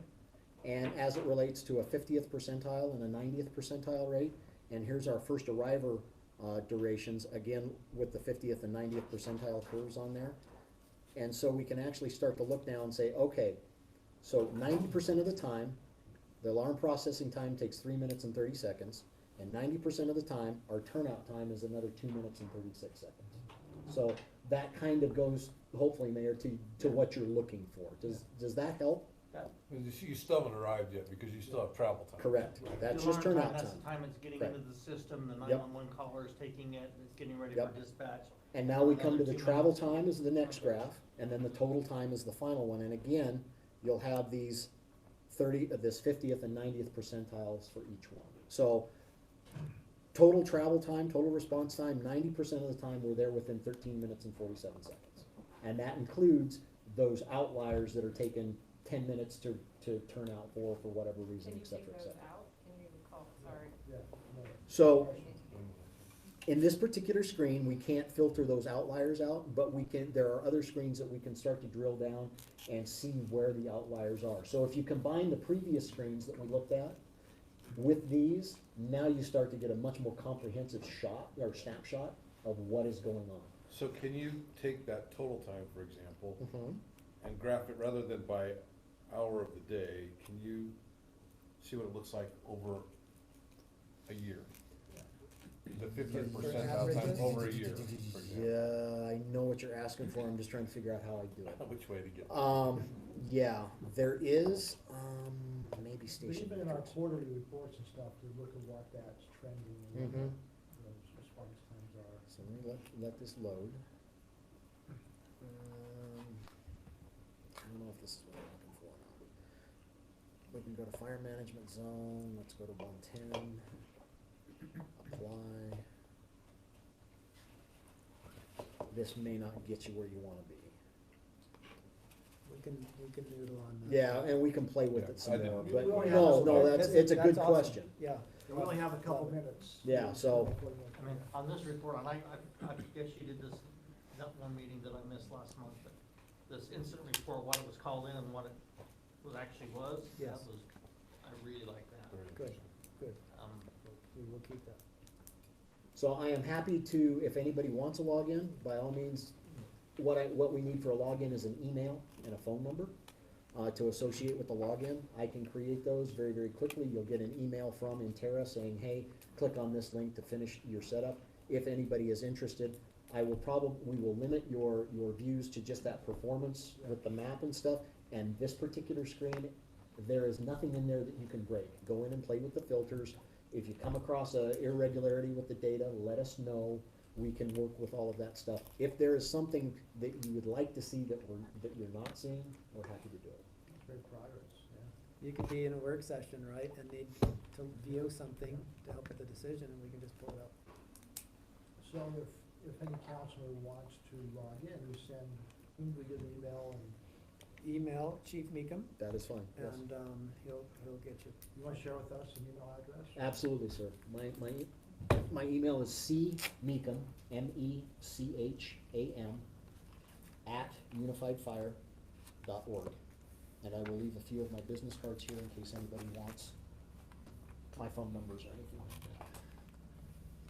Speaker 2: And as it relates to a 50th percentile and a 90th percentile rate. And here's our first arriver durations, again, with the 50th and 90th percentile curves on there. And so we can actually start to look now and say, okay, so 90% of the time, the alarm processing time takes 3 minutes and 30 seconds, and 90% of the time, our turnout time is another 2 minutes and 36 seconds. So that kind of goes, hopefully, Mayor, to what you're looking for. Does that help?
Speaker 5: You still haven't arrived yet because you still have travel time.
Speaker 2: Correct. That's
Speaker 6: The
Speaker 2: just
Speaker 6: alarm
Speaker 2: turnout
Speaker 6: That's
Speaker 2: time.
Speaker 6: the time it's getting
Speaker 2: Correct.
Speaker 6: into the system, the
Speaker 2: Yep.
Speaker 6: 911 caller is taking it, and it's getting ready
Speaker 2: Yep.
Speaker 6: for dispatch.
Speaker 2: And now we come to
Speaker 6: Another
Speaker 2: the
Speaker 6: 2
Speaker 2: travel
Speaker 6: minutes.
Speaker 2: time is the next graph, and then the total time is the final one. And again, you'll have these 50th and 90th percentiles for each one. So total travel time, total response time, 90% of the time we're there within 13 minutes and 47 seconds. And that includes those outliers that are taking 10 minutes to turn out for whatever reason,
Speaker 4: Can you
Speaker 2: et cetera,
Speaker 4: take
Speaker 2: et
Speaker 4: those
Speaker 2: cetera.
Speaker 4: out? Can you call, sorry.
Speaker 1: Yeah, no.
Speaker 2: So In this particular screen, we can't filter those outliers out, but there are other screens that we can start to drill down and see where the outliers are. So if you combine the previous screens that we looked at with these, now you start to get a much more comprehensive shot or snapshot of what is going on.
Speaker 5: So can you take that total time, for example,
Speaker 2: Mhm.
Speaker 5: and graph it rather than by hour of the day? Can you see what it looks like over a year? The 15th
Speaker 3: For
Speaker 5: percentile time
Speaker 3: averages?
Speaker 5: over a year, for example.
Speaker 2: Yeah, I know what you're asking for, I'm just trying to figure out how I do it.
Speaker 5: Which way to get?
Speaker 2: Yeah, there is, maybe
Speaker 1: But
Speaker 2: station.
Speaker 1: even in our
Speaker 2: metrics.
Speaker 1: quarterly reports and stuff, we look at what that's trending and what
Speaker 2: Mhm.
Speaker 1: those response times are.
Speaker 2: So let me let this load. I don't know if this is what I'm looking for now. We can go to fire management zone, let's go to 110, apply. This may not get you where you wanna be.
Speaker 3: We can noodle on that.
Speaker 2: Yeah, and we can play with
Speaker 5: Yeah,
Speaker 2: it some
Speaker 5: I didn't-
Speaker 2: more,
Speaker 1: We
Speaker 2: but
Speaker 1: only
Speaker 2: no,
Speaker 1: have-
Speaker 2: no,
Speaker 3: This is-
Speaker 2: it's a good
Speaker 3: awesome.
Speaker 2: question.
Speaker 3: Yeah.
Speaker 1: We only have a couple minutes.
Speaker 2: Yeah, so-
Speaker 6: I mean, on this report, and I guess you did this, that one meeting that I missed last month, but this incident report, what it was called in and what it actually was.
Speaker 3: Yes.
Speaker 6: That was, I really like that.
Speaker 5: Very
Speaker 3: Good,
Speaker 5: interesting.
Speaker 3: good.
Speaker 6: Um,
Speaker 3: We will keep that.
Speaker 2: So I am happy to, if anybody wants a login, by all means, what we need for a login is an email and a phone number to associate with the login. I can create those very, very quickly. You'll get an email from Intera saying, hey, click on this link to finish your setup. If anybody is interested, we will limit your views to just that performance with the map and stuff. And this particular screen, there is nothing in there that you can break. Go in and play with the filters. If you come across a irregularity with the data, let us know. We can work with all of that stuff. If there is something that you would like to see that you're not seeing, we're happy to do it.
Speaker 1: Great progress, yeah.
Speaker 3: You could be in a work session, right, and need to view something to help with the decision, and we can just pull it up.
Speaker 1: So if any counselor wants to log in, we get an email and,
Speaker 3: Email Chief Meekum,
Speaker 2: That is fine, yes.
Speaker 3: and he'll get you.
Speaker 1: you wanna share with us an email address?
Speaker 2: Absolutely, sir. My email is cmecham, MECHAM, @unifiedfire.org. And I will leave a few of my business cards here in case anybody wants my phone numbers or anything like that.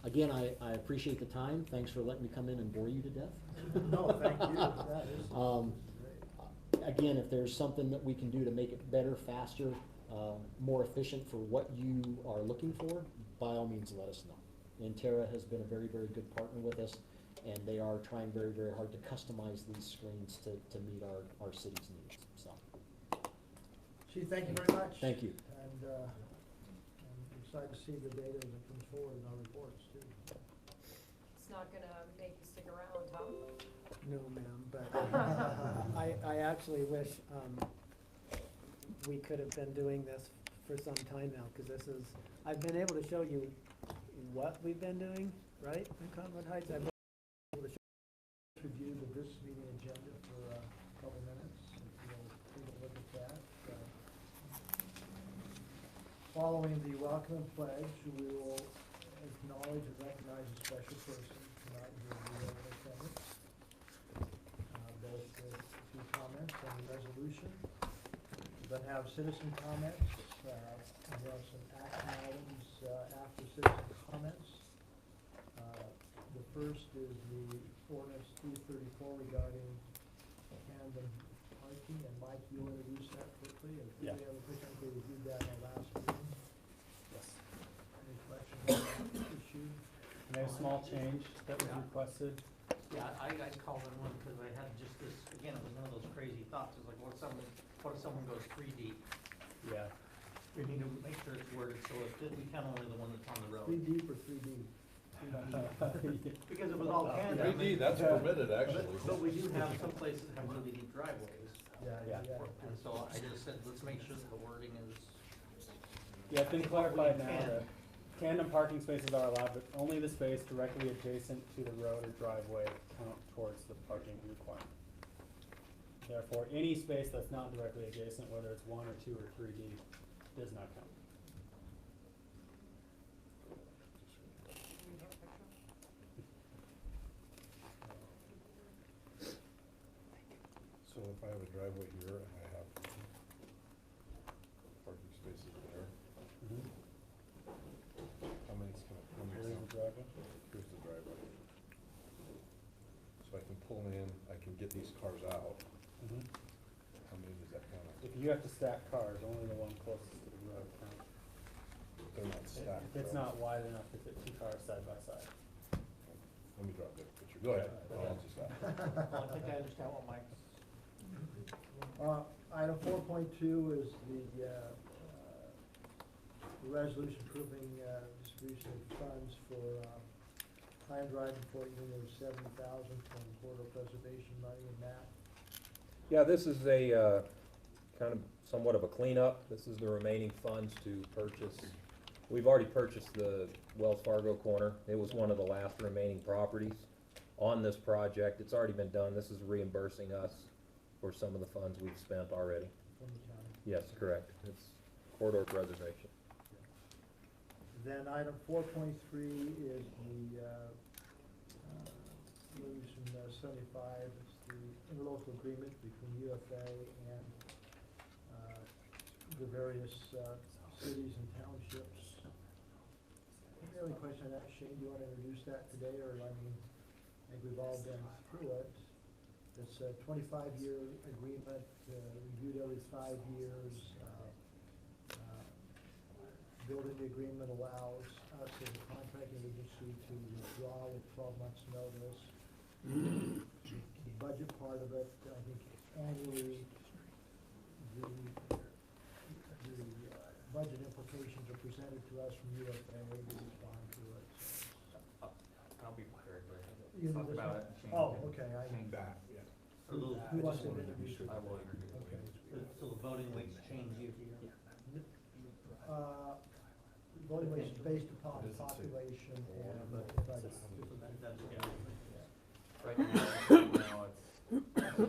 Speaker 2: Again, I appreciate the time. Thanks for letting me come in and bore you to death.
Speaker 1: No, thank you. Yeah, this is great.
Speaker 2: Again, if there's something that we can do to make it better, faster, more efficient for what you are looking for, by all means, let us know. Intera has been a very, very good partner with us, and they are trying very, very hard to customize these screens to meet our city's needs, so.
Speaker 1: Chief, thank you very much.
Speaker 2: Thank you.
Speaker 1: And I'm excited to see the data as it comes forward in our reports too.
Speaker 4: It's not gonna make you stick around, Tom?
Speaker 3: No, ma'am, but I actually wish we could have been doing this for some time now, because I've been able to show you what we've been doing, right, in Cottonwood Heights. I've been able to show
Speaker 1: Review this meeting agenda for a couple minutes, if you'll take a look at that. Following the welcome and pledge, we will acknowledge and recognize a special person tonight who will be in attendance. Both the two comments and the resolution. We then have citizen comments. We have some action items after citizen comments. The first is the ordinance 334 regarding tandem parking, and Mike, you'll introduce that quickly. And
Speaker 8: Yeah.
Speaker 1: we reviewed that in our last meeting.
Speaker 8: Yes.
Speaker 1: Any questions on that issue?
Speaker 8: Made a small change that was
Speaker 6: Yeah.
Speaker 8: requested.
Speaker 6: Yeah, I called in one because I had just this, again, it was one of those crazy thoughts, it was like, what if someone goes 3D?
Speaker 8: Yeah.
Speaker 6: We need to make sure it's worded so we count only the one that's on the road.
Speaker 1: 3D or 3D?
Speaker 6: Because it was all tandem.
Speaker 5: 3D, that's permitted, actually.
Speaker 6: But we do have some places that have really deep driveways.
Speaker 8: Yeah.
Speaker 6: And so I just said, let's make sure that the wording is.
Speaker 8: Yeah, it's been clarified now
Speaker 6: can.
Speaker 8: that tandem parking spaces are allowed, but only the space directly adjacent to the road or driveway count towards the parking requirement. Therefore, any space that's not directly adjacent, whether it's 1 or 2 or 3D, does not count.
Speaker 5: driveway here, and I have parking spaces there.
Speaker 8: Mhm.
Speaker 5: How many's coming?
Speaker 8: Here's the driveway.
Speaker 5: Here's the driveway. So I can pull in, I can get these cars out.
Speaker 8: Mhm.
Speaker 5: How many does that count?
Speaker 8: If you have to stack cars, only the one closest to the road counts.
Speaker 5: They're not stacked.
Speaker 8: If it's
Speaker 5: though.
Speaker 8: not wide enough to fit two cars side by side.
Speaker 5: Let me drop that picture. Go ahead. I'll answer that.
Speaker 6: Well, I think I understand what Mike's,
Speaker 1: Item 4.2 is the resolution approving distribution of funds for Pine Drive and Fort Union of $70,000 from corridor preservation money and that.
Speaker 9: Yeah, this is a, kind of somewhat of a cleanup. This is the remaining funds to purchase. We've already purchased the Wells Fargo corner. It was one of the last remaining properties on this project. It's already been done. This is reimbursing us for some of the funds we've spent already.
Speaker 1: From the county.
Speaker 9: Yes, correct. It's corridor preservation.
Speaker 1: Then item 4.3 is the resolution 75, it's the interlocal agreement between UFA and the various cities and townships. The only question on that, Shane, do you want to introduce that today, or, I mean, I think we've all been through it. It's a 25-year agreement, reviewed every 5 years. Building the agreement allows us as a contracting agency to withdraw with 12 months' notice. The budget part of it, I think annually, the budget implications are presented to us from UFA, we respond to it.
Speaker 10: I'll be prepared
Speaker 1: You
Speaker 10: to
Speaker 1: know
Speaker 10: talk
Speaker 1: this
Speaker 10: about
Speaker 1: one?
Speaker 10: it.
Speaker 1: Oh, okay, I
Speaker 10: Change
Speaker 5: That, yeah.
Speaker 6: so those,
Speaker 1: Who wants to introduce it?
Speaker 10: I will introduce it.
Speaker 1: Okay.
Speaker 6: so the voting weights change you.
Speaker 1: Voting was based upon
Speaker 5: Does it say
Speaker 1: population and
Speaker 6: But
Speaker 1: budget.
Speaker 6: that's, yeah,
Speaker 10: Right now,
Speaker 6: it's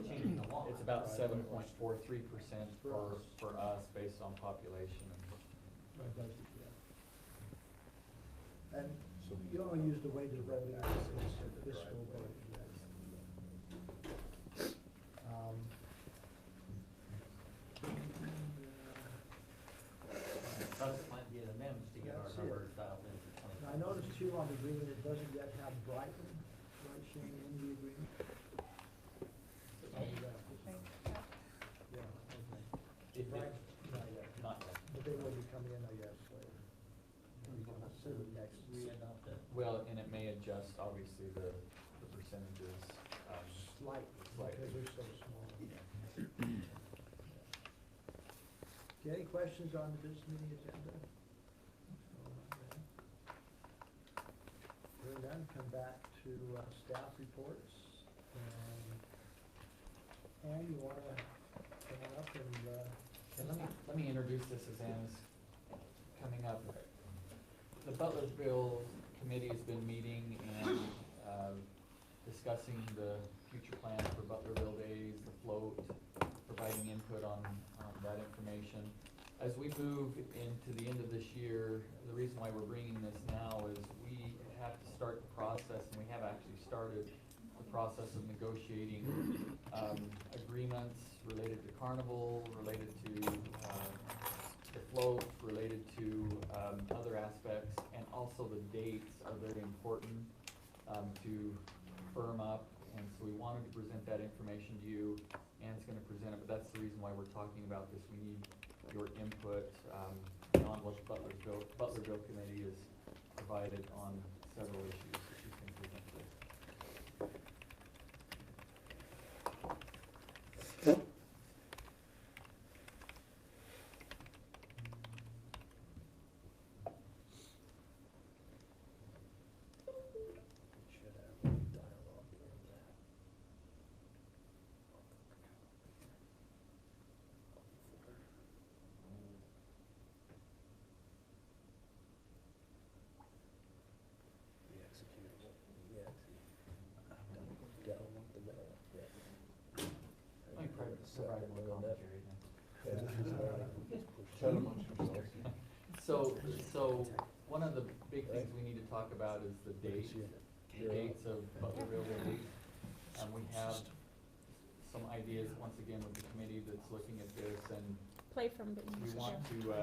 Speaker 6: changing a lot.
Speaker 10: it's about 7.43% for us based on population.
Speaker 1: Right, budget, yeah. And
Speaker 5: So
Speaker 1: you only use the weighted voting as fiscal vote, yes.
Speaker 6: That's might be an amendment to get our
Speaker 1: That's it.
Speaker 6: numbers dialed in for
Speaker 1: And
Speaker 6: 25.
Speaker 1: I noticed too on the agreement, it doesn't yet have Brighton, right, Shane, in the agreement? Oh, yeah. Yeah, okay.
Speaker 10: If it-
Speaker 1: Brighton, not yet,
Speaker 10: Not yet.
Speaker 1: but they will be coming in, I guess, later. Soon, next.
Speaker 6: Re-adopt it.
Speaker 10: Well, and it may adjust, obviously, the percentages.
Speaker 1: Slightly,
Speaker 10: Slightly.
Speaker 1: because they're so small. Okay, any questions on the business meeting agenda? Hearing none, come back to staff reports. And you wanna come on up and,
Speaker 10: Let me introduce this as Anna's coming up. The Butlersville Committee has been meeting and discussing the future plans for Butlerville Days, the float, providing input on that information. As we move into the end of this year, the reason why we're bringing this now is we have to start the process, and we have actually started the process of negotiating agreements related to Carnival, related to the float, related to other aspects, and also the dates are very important to firm up. And so we wanted to present that information to you. Ann's gonna present it, but that's the reason why we're talking about this. We need your input beyond what the Butlerville Committee has provided on several issues that you can present to.
Speaker 2: Should have dialogue in that. The executable, yeah. Don't want the middle one yet.
Speaker 10: Let me provide more commentary then. So one of the big things we need to talk about is the dates of Butlerville Days. We have some ideas, once again, with the committee that's looking at this, and
Speaker 11: Play from the
Speaker 10: we want to,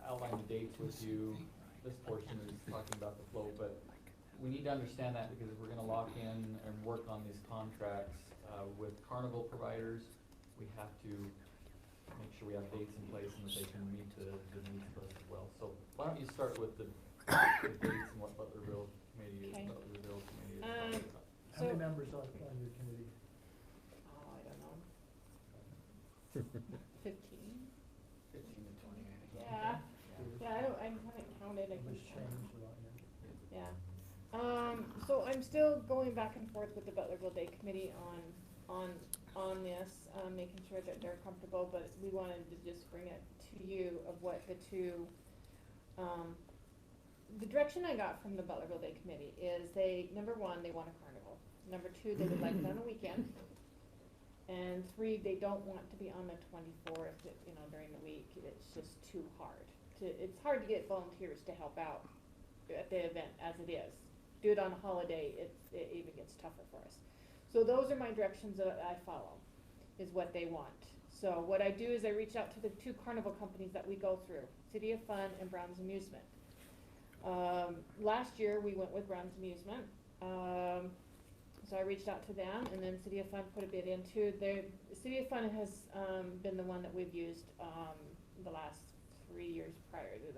Speaker 10: outline the dates with you. This portion is talking about the float, but we need to understand that, because if we're gonna lock in and work on these contracts, with carnival providers, we have to make sure we have dates in place and that they can meet the needs of us as well. So why don't you start with the dates and what Butlerville committee is,
Speaker 11: Okay.
Speaker 10: Butlerville committee is
Speaker 11: Um,
Speaker 10: talking about.
Speaker 1: How many
Speaker 11: So-
Speaker 1: members on your committee?
Speaker 11: Oh, I don't know, 15?
Speaker 10: 15 to 20, I think.
Speaker 11: Yeah, yeah, I haven't counted, I
Speaker 1: It
Speaker 11: can
Speaker 1: was
Speaker 11: count.
Speaker 1: changed a lot, yeah.
Speaker 11: Yeah. So I'm still going back and forth with the Butlerville Day Committee on this, making sure that they're comfortable, but we wanted to just bring it to you of what the two, the direction I got from the Butlerville Day Committee is they, number one, they want a carnival. Number two, they would like it on a weekend. And three, they don't want to be on the 24th, during the week. It's just too hard. It's hard to get volunteers to help out at the event as it is. Do it on a holiday, it even gets tougher for us. So those are my directions that I follow, is what they want. So what I do is I reach out to the two carnival companies that we go through, City of Fun and Brown's Amusement. Last year, we went with Brown's Amusement. So I reached out to them, and then City of Fun put a bid into. City of Fun has been the one that we've used the last 3 years prior to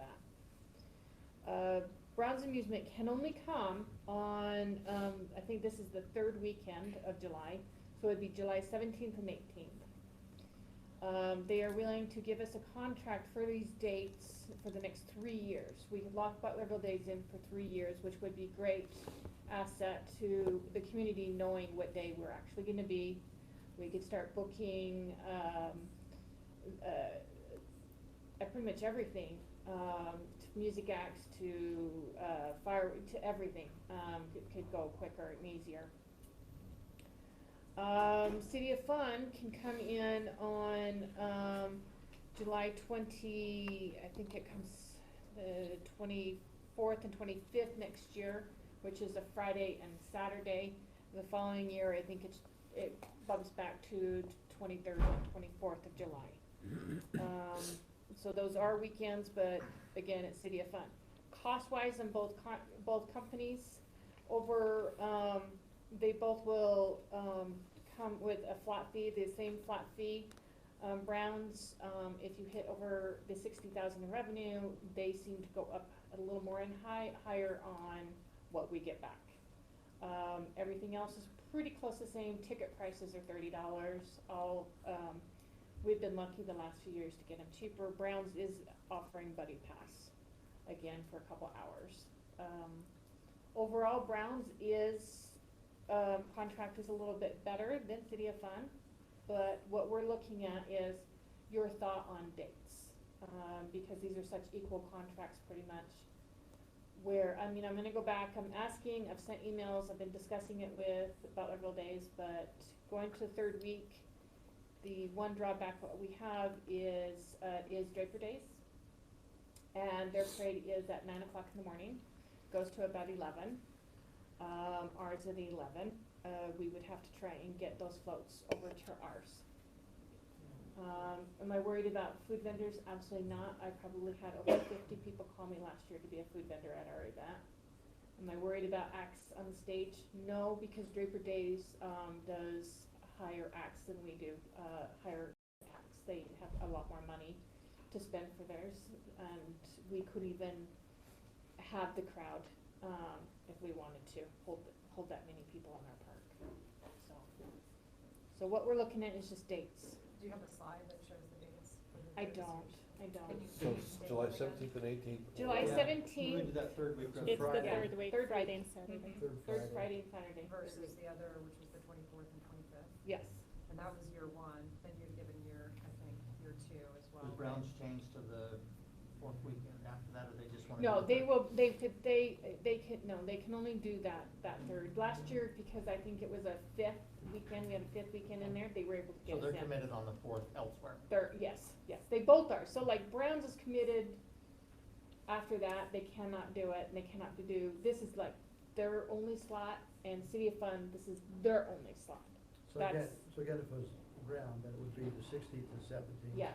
Speaker 11: that. Brown's Amusement can only come on, I think this is the third weekend of July, so it'd be July 17th and 18th. They are willing to give us a contract for these dates for the next 3 years. We could lock Butlerville Days in for 3 years, which would be great asset to the community knowing what day we're actually gonna be. We could start booking, pretty much everything, to music acts, to, to everything, it could go quicker and easier. City of Fun can come in on, July 20, I think it comes the 24th and 25th next year, which is a Friday and Saturday. The following year, I think it bumps back to 23rd and 24th of July. So those are weekends, but again, it's City of Fun. Cost-wise on both companies, they both will come with a flat fee, the same flat fee. Brown's, if you hit over the 60,000 in revenue, they seem to go up a little more and higher on what we get back. Everything else is pretty close the same. Ticket prices are $30. We've been lucky the last few years to get them cheaper. Brown's is offering Buddy Pass again for a couple hours. Overall, Brown's contract is a little bit better than City of Fun, but what we're looking at is your thought on dates, because these are such equal contracts pretty much. I'm gonna go back, I've sent emails, I've been discussing it with Butlerville Days, but going to the third week, the one drawback that we have is Draper Days. And their parade is at 9 o'clock in the morning, goes to about 11. Ours at 11. We would have to try and get those floats over to ours. Am I worried about food vendors? Absolutely not. I probably had over 50 people call me last year to be a food vendor at our event. Am I worried about acts on the stage? No, because Draper Days does higher acts than we do, higher acts. They have a lot more money to spend for theirs, and we could even have the crowd, if we wanted to, hold that many people in our park. So what we're looking at is just dates.
Speaker 4: Do you have a slide that shows the dates?
Speaker 11: I don't.
Speaker 4: Can you
Speaker 5: So
Speaker 4: please
Speaker 5: it's
Speaker 4: state
Speaker 5: July
Speaker 4: them again?
Speaker 5: 17th and 18th?
Speaker 11: July
Speaker 6: Yeah.
Speaker 11: 17th.
Speaker 6: We're gonna do that third week.
Speaker 1: It's
Speaker 6: right?
Speaker 11: It's the
Speaker 1: Friday.
Speaker 11: third week,
Speaker 1: Third
Speaker 11: Friday and Saturday.
Speaker 1: Third
Speaker 11: Third Friday and Saturday.
Speaker 4: Versus the other, which was the 24th and 25th.
Speaker 11: Yes.
Speaker 4: And that was year one, then you'd given year, I think, year two as well.
Speaker 6: Does Brown's change to the fourth weekend after that, or they just wanna?
Speaker 11: No,
Speaker 6: do
Speaker 11: they
Speaker 6: the
Speaker 11: will, they can only do that third. Last year, because I think it was a fifth weekend, we had a fifth weekend in there, they were able to
Speaker 6: So
Speaker 11: get us
Speaker 6: they're
Speaker 11: in.
Speaker 6: committed on the fourth elsewhere.
Speaker 11: Yes, they both are. So like Brown's is committed, after that, they cannot do it, and they cannot do, this is like their only slot, and City of Fun, this is their only slot.
Speaker 1: So again,
Speaker 11: That's-
Speaker 1: if it was ground, then it would be the 16th and 17th.
Speaker 11: Yes,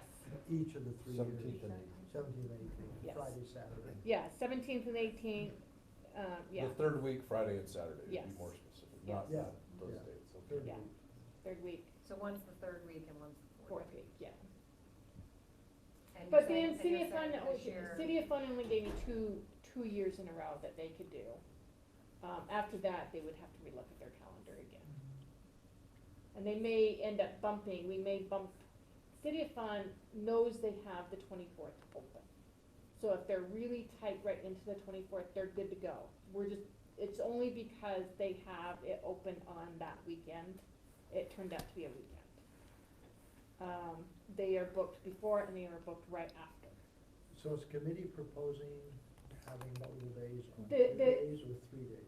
Speaker 1: Each of the 3 years.
Speaker 5: 17th and 18th.
Speaker 1: 17th and 18th,
Speaker 11: Yes.
Speaker 1: Friday, Saturday.
Speaker 11: yeah, 17th and 18th, yeah,
Speaker 5: The third week, Friday and Saturday, to
Speaker 11: Yes.
Speaker 5: be more specific,
Speaker 11: Yes.
Speaker 5: not,
Speaker 1: Yeah.
Speaker 5: not those
Speaker 1: Yeah.
Speaker 5: dates, okay.
Speaker 1: Third
Speaker 11: Yeah.
Speaker 1: week.
Speaker 11: third week,
Speaker 4: So one's the third week and one's the fourth.
Speaker 11: fourth week, yeah.
Speaker 4: And
Speaker 11: But
Speaker 4: you're saying-
Speaker 11: then
Speaker 4: and
Speaker 11: City
Speaker 4: you're
Speaker 11: of Fun,
Speaker 4: saying this year-
Speaker 11: City of Fun only gave me two years in a row that they could do. After that, they would have to relook at their calendar again. And they may end up bumping, we may bump, City of Fun knows they have the 24th open. So if they're really tight right into the 24th, they're good to go. It's only because they have it open on that weekend, it turned out to be a weekend. They are booked before and they are booked right after.
Speaker 1: So is committee proposing having multiple days on
Speaker 11: The-
Speaker 1: 2
Speaker 11: the-
Speaker 1: days or 3 days?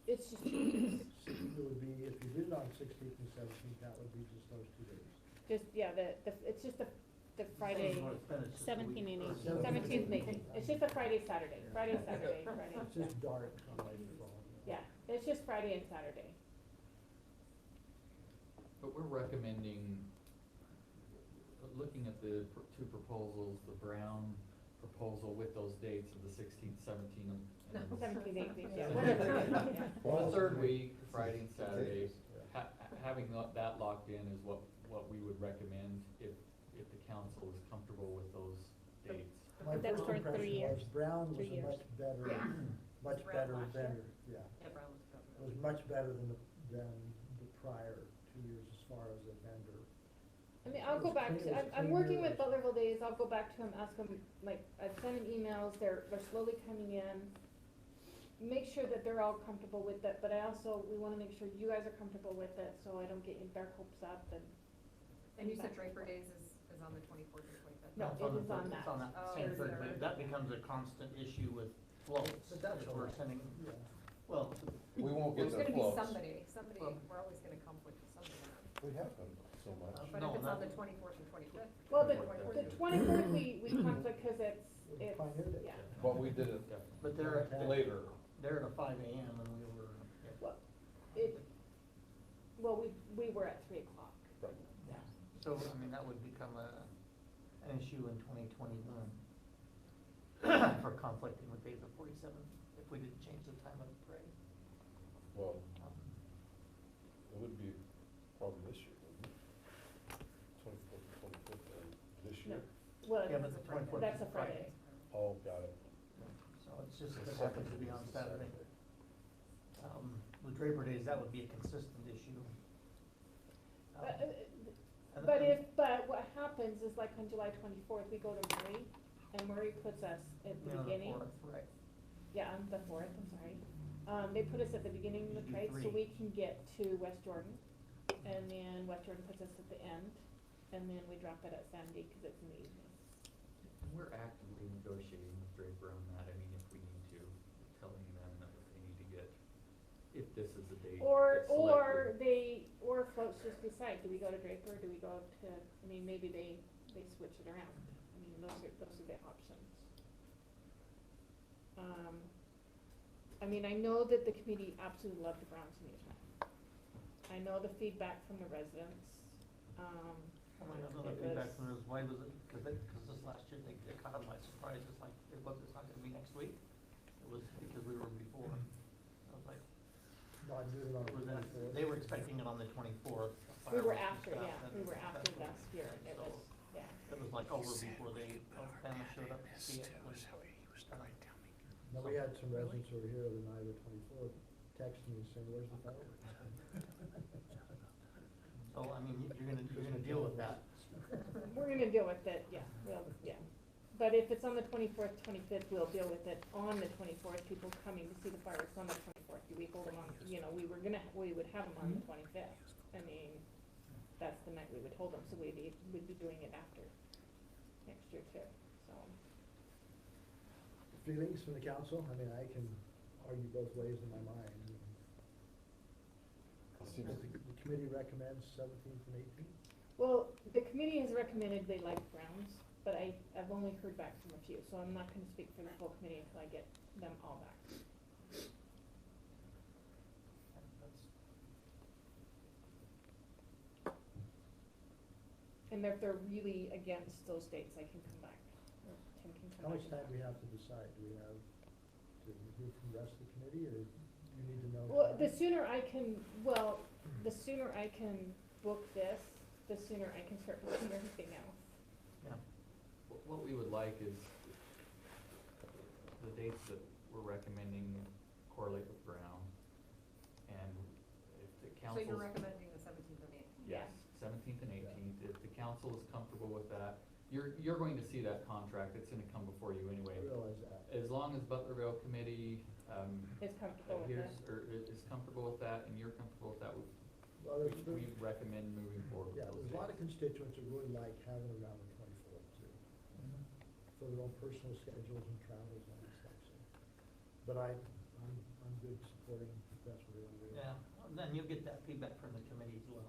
Speaker 11: It's just 2 days.
Speaker 1: It would be, if you did it on 16th and 17th, that would be just those 2 days.
Speaker 11: Just, yeah, it's just the Friday,
Speaker 6: Well, it's been- it's just a
Speaker 11: 17
Speaker 6: week
Speaker 11: and
Speaker 6: or
Speaker 11: 18,
Speaker 6: so.
Speaker 11: 17th and 18th. It's just a Friday, Saturday, Friday, Saturday, Friday,
Speaker 1: It's
Speaker 11: yeah.
Speaker 1: just dark on my phone.
Speaker 11: Yeah, it's just Friday and Saturday.
Speaker 10: But we're recommending, looking at the two proposals, the Brown proposal with those dates of the 16th, 17th, and the
Speaker 11: 17th, 18th, yeah,
Speaker 10: Yeah.
Speaker 11: whatever, yeah.
Speaker 10: Well, the third week, Friday and Saturday,
Speaker 5: Yeah.
Speaker 10: having that locked in is what we would recommend if the council is comfortable with those dates.
Speaker 1: My
Speaker 11: But that's
Speaker 1: first
Speaker 11: for 3
Speaker 1: impression
Speaker 11: years.
Speaker 1: was Brown
Speaker 11: 3
Speaker 1: was a
Speaker 11: years.
Speaker 1: much better,
Speaker 11: Yeah.
Speaker 1: much
Speaker 4: Brown
Speaker 1: better
Speaker 4: last year?
Speaker 1: vendor, yeah.
Speaker 4: Yeah, Brown was probably.
Speaker 1: It was much better than the prior 2 years as far as the vendor.
Speaker 11: I mean, I'll go back to, I'm working with Butlerville Days, I'll go back to them, ask them, like, I've sent them emails, they're slowly coming in. Make sure that they're all comfortable with it, but we wanna make sure you guys are comfortable with it, so I don't get your dark hopes up and.
Speaker 4: And you said Draper Days is on the 24th and 25th?
Speaker 11: No,
Speaker 6: It's on
Speaker 11: it is
Speaker 6: the-
Speaker 11: on
Speaker 6: It's
Speaker 11: that.
Speaker 6: on that
Speaker 4: Oh,
Speaker 6: same
Speaker 4: it's
Speaker 6: third
Speaker 4: there.
Speaker 6: week, that becomes a constant issue with floats,
Speaker 1: But that's
Speaker 6: if
Speaker 1: all
Speaker 6: we're
Speaker 1: right.
Speaker 6: sending,
Speaker 1: Yeah.
Speaker 6: well,
Speaker 5: We won't get
Speaker 4: There's
Speaker 5: the
Speaker 4: gonna be
Speaker 5: floats.
Speaker 4: somebody,
Speaker 6: Well-
Speaker 4: we're always gonna conflict with somebody.
Speaker 5: We have them so much.
Speaker 4: But
Speaker 6: No,
Speaker 4: if it's on
Speaker 6: not-
Speaker 4: the 24th and 25th.
Speaker 11: Well, the
Speaker 4: 24th.
Speaker 11: 24th, we conflict, cause it's,
Speaker 1: Pioneer Day.
Speaker 11: yeah.
Speaker 5: But we did it
Speaker 6: but they're
Speaker 5: later.
Speaker 6: at a 5 AM and we were,
Speaker 11: Well, we were at 3 o'clock.
Speaker 5: Right.
Speaker 6: yeah, so, I mean, that would become an issue in 2021 for conflicting with days of 47, if we didn't change the time of the parade.
Speaker 5: Well,
Speaker 6: Um,
Speaker 5: it would be probably this year, wouldn't it? 24th, 25th, and this year?
Speaker 11: Well,
Speaker 6: Yeah, but the 24th
Speaker 11: that's
Speaker 6: is
Speaker 11: a Friday.
Speaker 5: Oh, got it.
Speaker 6: So it's just, it happens to be on Saturday. The Draper Days, that would be a consistent issue. And-
Speaker 11: But what happens is like on July 24th, we go to Murray, and Murray puts us at the
Speaker 6: Yeah, on the
Speaker 11: beginning.
Speaker 6: 4th, right.
Speaker 11: Yeah, on the 4th, I'm sorry. They put us at the beginning of the
Speaker 6: You do
Speaker 11: parade, so
Speaker 6: 3.
Speaker 11: we can get to West Jordan. And then West Jordan puts us at the end, and then we drop it at Sandy, cause it's in the evening.
Speaker 10: We're actively negotiating with Draper on that, I mean, if we need to, telling them that if they need to get, if this is the date.
Speaker 11: Or
Speaker 10: that's selected.
Speaker 11: floats just decide, do we go to Draper, do we go to, I mean, maybe they switch it around. I mean, those are the options. I mean, I know that the committee absolutely loved the Browns amusement. I know the feedback from the residents,
Speaker 6: Oh my God, the
Speaker 11: It
Speaker 6: feedback
Speaker 11: was-
Speaker 6: from this, why was it, cause this last year, they caught them by surprise, it's like, it's not gonna be next week. It was because we were before, I was like,
Speaker 1: Not doing it on
Speaker 6: it was,
Speaker 1: the 24th.
Speaker 6: they were expecting it on the 24th.
Speaker 11: we were
Speaker 6: fireworks and
Speaker 11: after,
Speaker 6: stuff,
Speaker 11: yeah,
Speaker 6: and
Speaker 11: we were
Speaker 6: that
Speaker 11: after
Speaker 6: was-
Speaker 11: last year, and it
Speaker 6: so
Speaker 11: was, yeah.
Speaker 6: It was like over before families showed up to see it.
Speaker 1: Now, we had some residents over here the night of the 24th texting me saying, where's the fireworks?
Speaker 6: So, I mean, you're gonna deal with that.
Speaker 11: We're gonna deal with it, yeah, yeah. But if it's on the 24th, 25th, we'll deal with it on the 24th, people coming to see the fireworks on the 24th. We hold them on, we would have them on the 25th. I mean, that's the night we would hold them, so we'd be doing it after next year too, so.
Speaker 1: Feelings from the council? I mean, I can argue both ways in my mind. But the committee recommends 17th and 18th?
Speaker 11: Well, the committee has recommended they like Browns, but I've only heard back from a few, so I'm not gonna speak for the full committee until I get them all back. and if they're really against those dates, I can come back, or Tim can
Speaker 1: How
Speaker 11: come back.
Speaker 1: much time do we have to decide? Do we have to hear from the rest of the committee, or you need to know?
Speaker 11: Well, the
Speaker 1: tonight?
Speaker 11: sooner I can, the sooner I can book this, the sooner I can start booking everything else.
Speaker 6: Yeah.
Speaker 10: What we would like is the dates that we're recommending correlate with ground. And if the
Speaker 4: So
Speaker 10: council's.
Speaker 4: you're recommending the 17th and 18th?
Speaker 10: Yes, seventeenth and eighteenth, if the council is comfortable with that, you're going to see that contract, it's gonna come before you anyway.
Speaker 1: I realize that.
Speaker 10: As long as Butlerville Committee,
Speaker 11: Is comfortable with
Speaker 10: adheres,
Speaker 11: that.
Speaker 10: or is comfortable with that, and you're comfortable with that,
Speaker 1: Well,
Speaker 10: we recommend moving forward with
Speaker 1: Yeah,
Speaker 10: those
Speaker 1: there's a lot of
Speaker 10: dates.
Speaker 1: constituents that really like having around the 24th too, for their own personal schedules and travels and all that stuff, so. But I'm good supporting if that's what they want to do.
Speaker 6: Yeah, then you'll get that feedback from the committee as well.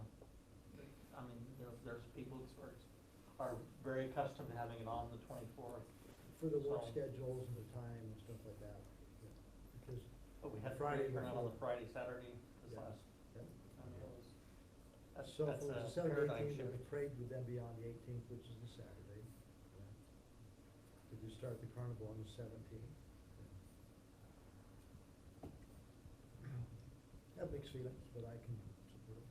Speaker 6: I mean, there's people who are very accustomed to having it on the 24th,
Speaker 1: For the work
Speaker 6: So-
Speaker 1: schedules and the time and stuff like that, yeah, because,
Speaker 6: but we had
Speaker 1: Friday
Speaker 6: Friday turnout on the
Speaker 1: before.
Speaker 6: Friday, Saturday, this
Speaker 1: Yeah.
Speaker 6: last,
Speaker 1: yeah.
Speaker 6: I mean, it was, that's
Speaker 1: So if it was
Speaker 6: a
Speaker 1: the 17th,
Speaker 6: paradigm
Speaker 1: 18th,
Speaker 6: shift.
Speaker 1: the parade would then be on the 18th, which is the Saturday. Did you start the carnival on the 17th? I have mixed feelings, but I can support it.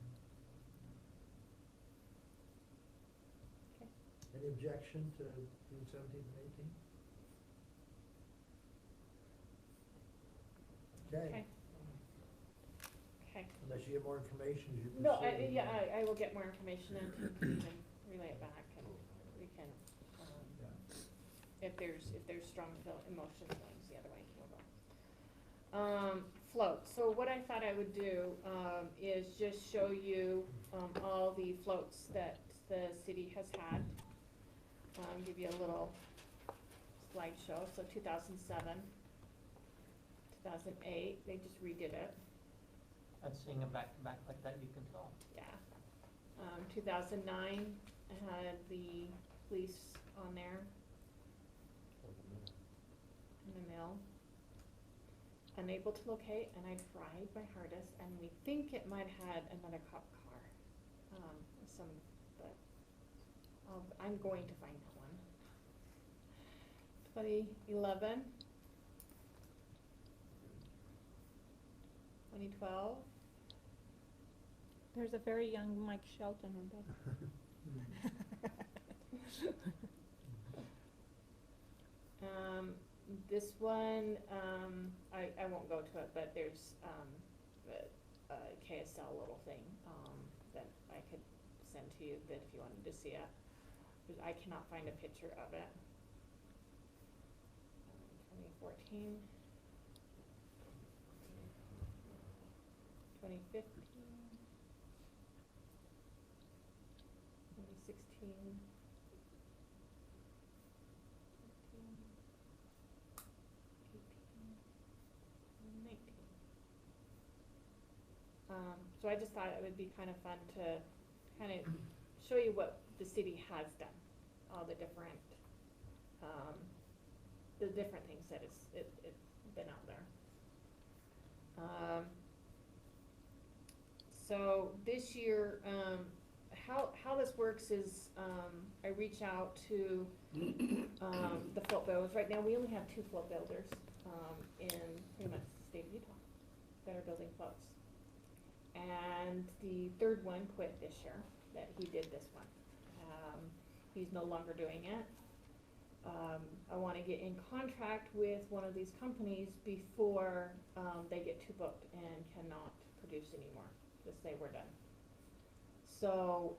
Speaker 11: Okay.
Speaker 1: Any objection to June 17th and 18th?
Speaker 11: Okay. Okay.
Speaker 1: Unless you get more information, as you
Speaker 11: No,
Speaker 1: proceed.
Speaker 11: I will get more information and and relay it back, and we can,
Speaker 1: Yeah.
Speaker 11: if there's strong emotion feelings the other way, we'll go. Float, so what I thought I would do, is just show you, all the floats that the city has had. Give you a little slideshow, so 2007, 2008, they just redid it,
Speaker 6: And seeing them back to back like that, you can tell.
Speaker 11: yeah. 2009, I had the police on there in the mill. Unable to locate, and I tried my hardest, and we think it might have had another cop car, but I'm going to find that one. 2011, 2012,
Speaker 12: There's a very young Mike Shelton in there.
Speaker 11: This one, I won't go to it, but there's, a KSL little thing, that I could send to you, that if you wanted to see it. I cannot find a picture of it. 2014. 2015. 2016. 19. So I just thought it would be kind of fun to kind of show you what the city has done, all the different things that it's been out there. So this year, how this works is, I reach out to, the float builders. Right now, we only have 2 float builders, in pretty much the state of Utah that are building floats. And the 3rd one quit this year, that he did this one. He's no longer doing it. I wanna get in contract with one of these companies before, they get too booked and cannot produce anymore, just say we're done. So,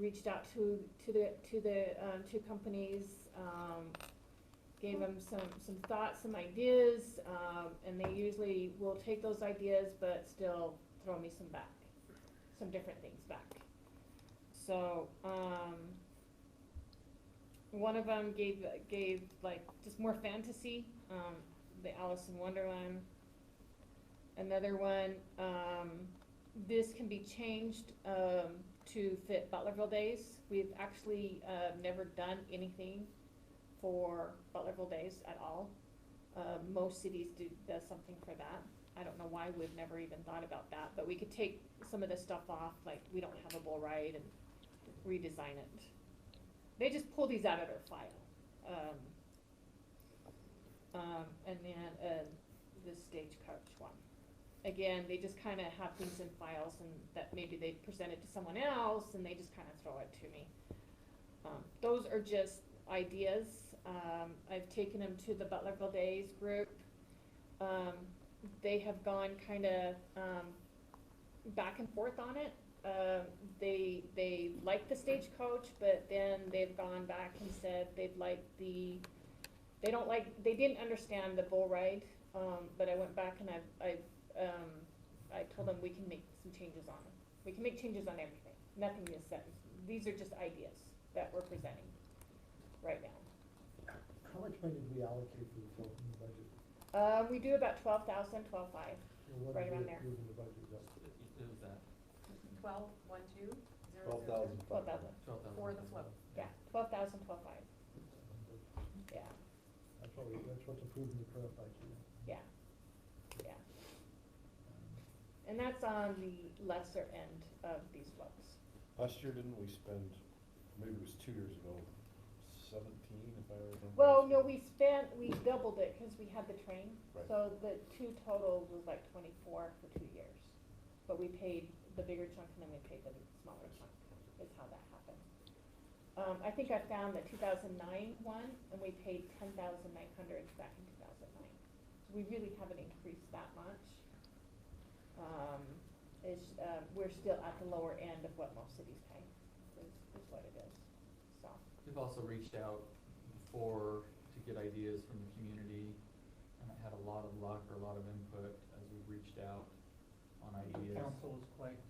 Speaker 11: reached out to the 2 companies, gave them some thoughts, some ideas, and they usually will take those ideas, but still throw me some different things back. So, one of them gave like just more fantasy, the Alice in Wonderland. Another one, this can be changed, to fit Butlerville Days. We've actually, never done anything for Butlerville Days at all. Most cities does something for that. I don't know why we've never even thought about that, but we could take some of this stuff off, like we don't have a bull ride, and redesign it. They just pull these out of their file. And then, the stagecoach one. Again, they just kinda have things in files and that maybe they present it to someone else and they just kinda throw it to me. Those are just ideas. I've taken them to the Butlerville Days group. They have gone kinda, back and forth on it. They like the stagecoach, but then they've gone back and said they'd like they didn't understand the bull ride, but I went back and I told them we can make some changes on them. We can make changes on everything. Nothing is set. These are just ideas that we're presenting right now.
Speaker 1: How much money did we allocate for the float in the budget?
Speaker 11: We do about 12,000, 12,500,
Speaker 1: Or what
Speaker 11: right
Speaker 1: did we
Speaker 11: around there.
Speaker 1: approve in the budget, Justin?
Speaker 10: It was that,
Speaker 4: 12,120,000.
Speaker 5: 12,000.
Speaker 11: 12,000,
Speaker 10: 12,000.
Speaker 4: For the float.
Speaker 11: yeah, 12,000, 12,500, yeah,
Speaker 1: That's what's approved in the current budget.
Speaker 11: yeah, yeah. And that's on the lesser end of these floats.
Speaker 5: Last year, didn't we spend, maybe it was 2 years ago, 17, if I remember?
Speaker 11: Well, no, we doubled it because we had the train.
Speaker 5: Right.
Speaker 11: So the two total was like 24 for 2 years. But we paid the bigger chunk and then we paid the smaller chunk, is how that happened. I think I found the 2009 one and we paid 10,900 back in 2009. So we really haven't increased that much. We're still at the lower end of what most cities pay, is what it is, so.
Speaker 10: We've also reached out before to get ideas from the community, and I had a lot of luck or a lot of input as we reached out on ideas.
Speaker 6: Council was quite,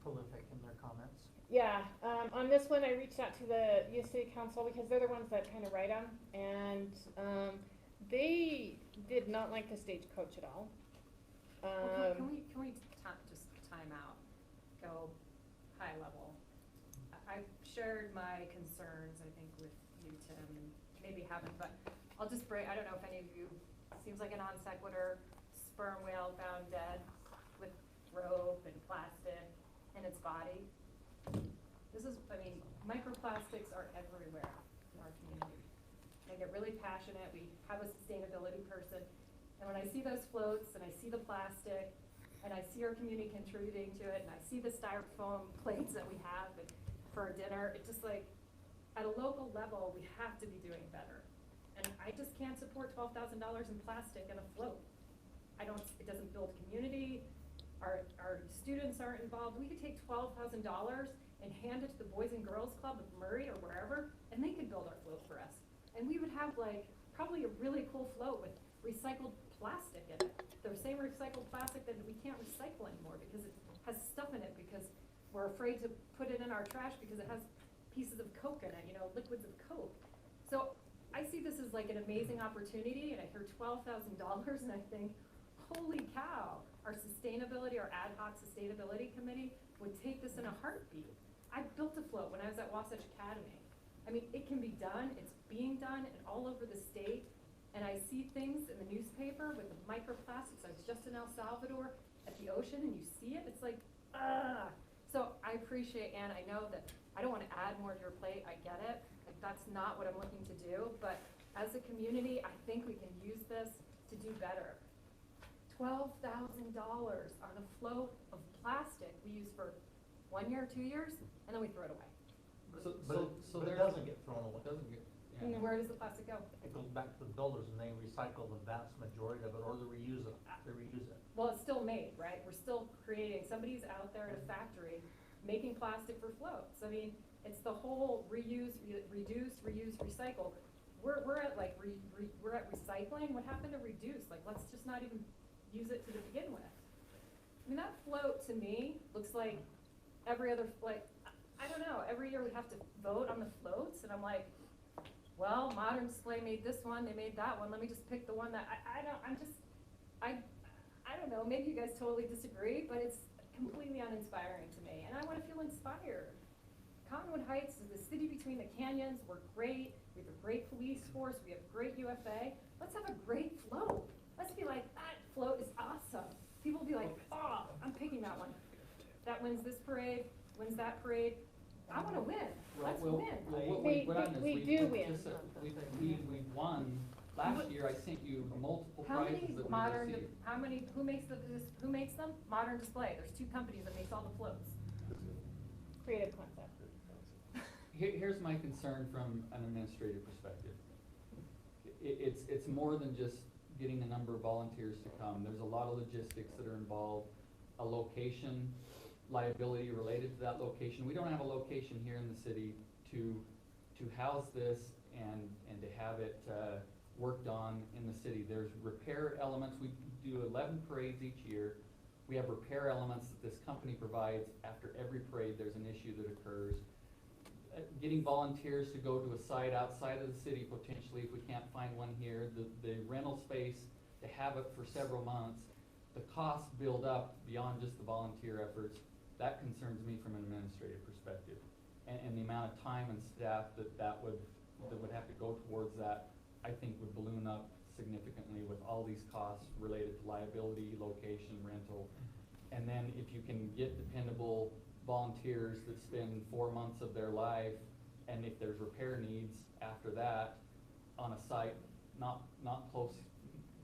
Speaker 6: prolific in their comments.
Speaker 11: Yeah, on this one, I reached out to the U.S. City Council because they're the ones that kind of write them, and they did not like the stagecoach at all.
Speaker 4: Well, can we just time out, go high level? I've shared my concerns, I think, with you, Tim, and maybe haven't, but I'll just break, I don't know if any of you, seems like a non sequitur, sperm whale found dead with rope and plastic in its body. This is, I mean, microplastics are everywhere in our community. I get really passionate, we have a sustainability person, and when I see those floats and I see the plastic and I see our community contributing to it and I see the styrofoam plates that we have for dinner, it's just like, at a local level, we have to be doing better. And I just can't support $12,000 in plastic and a float. It doesn't build community, our students aren't involved. We could take $12,000 and hand it to the Boys and Girls Club of Murray or wherever, and they could build our float for us. And we would have probably a really cool float with recycled plastic in it. The same recycled plastic that we can't recycle anymore because it has stuff in it because we're afraid to put it in our trash because it has pieces of Coke in it, liquids of Coke. So I see this as like an amazing opportunity, and I hear $12,000 and I think, holy cow, our ad hoc sustainability committee would take this in a heartbeat. I built a float when I was at Wasatch Academy. I mean, it can be done, it's being done and all over the state. And I see things in the newspaper with the microplastics. I was just in El Salvador at the ocean and you see it, it's like, ah. So I appreciate, Ann, I know that I don't want to add more to your plate, I get it. Like, that's not what I'm looking to do, but as a community, I think we can use this to do better. $12,000 on a float of plastic we use for 1 year, 2 years, and then we throw it away.
Speaker 6: But it
Speaker 10: there-
Speaker 6: doesn't get thrown away.
Speaker 10: Doesn't get,
Speaker 11: No.
Speaker 10: yeah.
Speaker 4: Where does the plastic go?
Speaker 6: It goes back to the builders and they recycle the vast majority of it, or they reuse it.
Speaker 4: Well, it's still made, right? We're still creating, somebody's out there at a factory making plastic for floats. I mean, it's the whole reuse, reduce, reuse, recycle. We're at we're at recycling. What happened to reduce? Like, let's just not even use it to begin with. I mean, that float to me looks like every other, I don't know, every year we have to vote on the floats and I'm like, well, Modern Display made this one, they made that one, let me just pick the one that, I don't know, maybe you guys totally disagree, but it's completely uninspiring to me, and I wanna feel inspired. Cottonwood Heights is the city between the canyons, we're great, we have a great police force, we have great UFA, let's have a great float. Let's be like, that float is awesome. People will be like, oh, I'm picking that one. that wins this parade, wins that parade. I wanna win, let's
Speaker 10: Well,
Speaker 4: win.
Speaker 10: what we've done is
Speaker 11: We
Speaker 10: we've
Speaker 11: do win.
Speaker 10: just, we've won. Last year, I sent you multiple
Speaker 4: How many
Speaker 10: prizes that we
Speaker 4: modern,
Speaker 10: received.
Speaker 4: who makes who makes them? Modern Display, there's 2 companies that makes all the floats.
Speaker 11: Creative concept.
Speaker 10: Here's my concern from an administrative perspective. It's more than just getting a number of volunteers to come. There's a lot of logistics that are involved, a location, liability related to that location. We don't have a location here in the city to house this and to have it, worked on in the city. There's repair elements. We do 11 parades each year. We have repair elements that this company provides. After every parade, there's an issue that occurs. Getting volunteers to go to a site outside of the city potentially, if we can't find one here, the rental space, to have it for several months, the costs build up beyond just the volunteer efforts. That concerns me from an administrative perspective. And the amount of time and staff that would have to go towards that, I think would balloon up significantly with all these costs related to liability, location, rental. And then if you can get dependable volunteers that spend 4 months of their life, and if there's repair needs after that on a site not close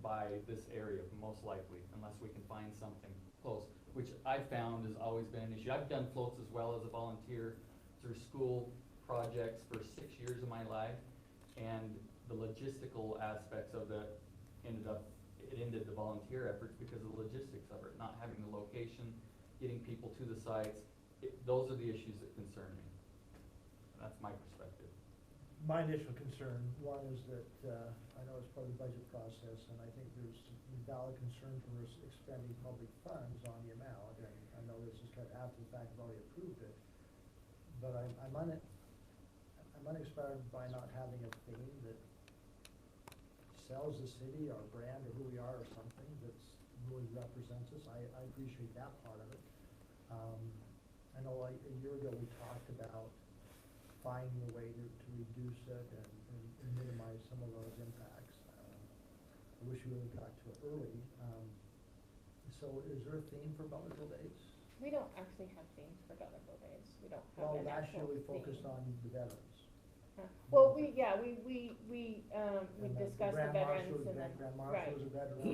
Speaker 10: by this area, most likely, unless we can find something close, which I found has always been an issue. I've done floats as well as a volunteer through school projects for 6 years of my life, and the logistical aspects of it ended the volunteer efforts because of the logistics of it, not having the location, getting people to the sites. Those are the issues that concern me. That's my perspective.
Speaker 1: My initial concern, one is that, I know it's part of the budget process, and I think there's valid concern for us expending public funds on the amount, and I know this is kind of after the fact, I've already approved it. But I'm uninspired by not having a theme that sells the city, our brand, or who we are, or something that's really represents us. I appreciate that part of it. I know like a year ago, we talked about finding a way to reduce it and minimize some of those impacts. I wish we would have got to it early. So is there a theme for Butlerville Days?
Speaker 11: We don't actually have themes for Butlerville Days. We don't have
Speaker 1: Well,
Speaker 11: an
Speaker 1: last year
Speaker 11: actual
Speaker 1: we focused
Speaker 11: theme.
Speaker 1: on the veterans.
Speaker 11: Well, we
Speaker 1: And
Speaker 11: discussed the
Speaker 1: Grand
Speaker 11: veterans
Speaker 1: Marshal,
Speaker 11: and then,
Speaker 1: Grand
Speaker 11: right.
Speaker 1: Marshal was a veteran.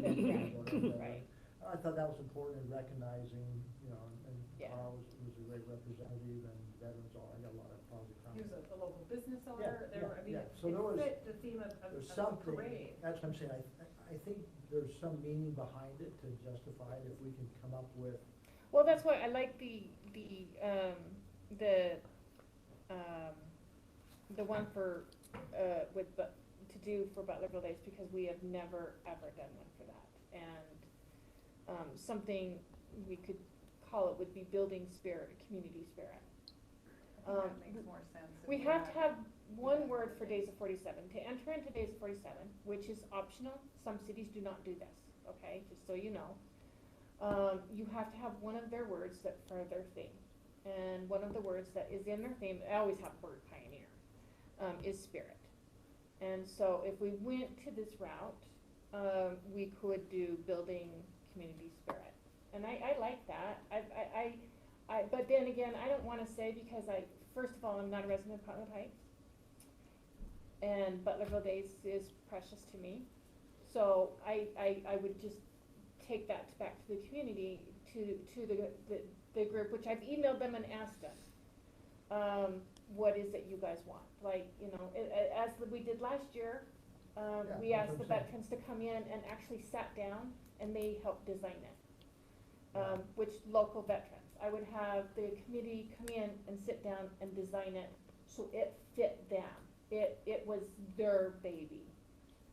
Speaker 11: Right.
Speaker 1: I thought that was important in recognizing, you know, and
Speaker 11: Yeah.
Speaker 1: Carl was a great representative, and veterans all, I got a lot of positive
Speaker 4: He was
Speaker 1: comments.
Speaker 4: a local business owner, there, I mean,
Speaker 1: yeah.
Speaker 4: it
Speaker 1: So there was-
Speaker 4: fit the theme of
Speaker 1: There's
Speaker 4: the
Speaker 1: something,
Speaker 4: parade.
Speaker 1: that's what I'm saying, I think there's some meaning behind it to justify it if we can come up with,
Speaker 11: Well, that's why I like the one for, to do for Butlerville Days, because we have never, ever done one for that. And, something we could call it would be building spirit, community spirit.
Speaker 4: That makes more sense. if
Speaker 11: We
Speaker 4: we're
Speaker 11: have
Speaker 4: not-
Speaker 11: to have one word for Days of 47. To enter into Days of 47, which is optional, some cities do not do this, okay, just so you know. You have to have one of their words that for their theme. And one of the words that is in their theme, I always have word pioneer, is spirit. And so if we went to this route, we could do building community spirit. And I like that. But then again, I don't wanna say, because first of all, I'm not a resident of Cottonwood Heights. And Butlerville Days is precious to me. So I would just take that back to the community, to the group, which I've emailed them and asked them, what is it you guys want? Like, you know, as we did last year, we
Speaker 1: that's
Speaker 11: asked the
Speaker 1: what I'm saying.
Speaker 11: veterans to come in and actually sat down and they helped design it. Which local veterans. I would have the committee come in and sit down and design it so it fit them. It was their baby.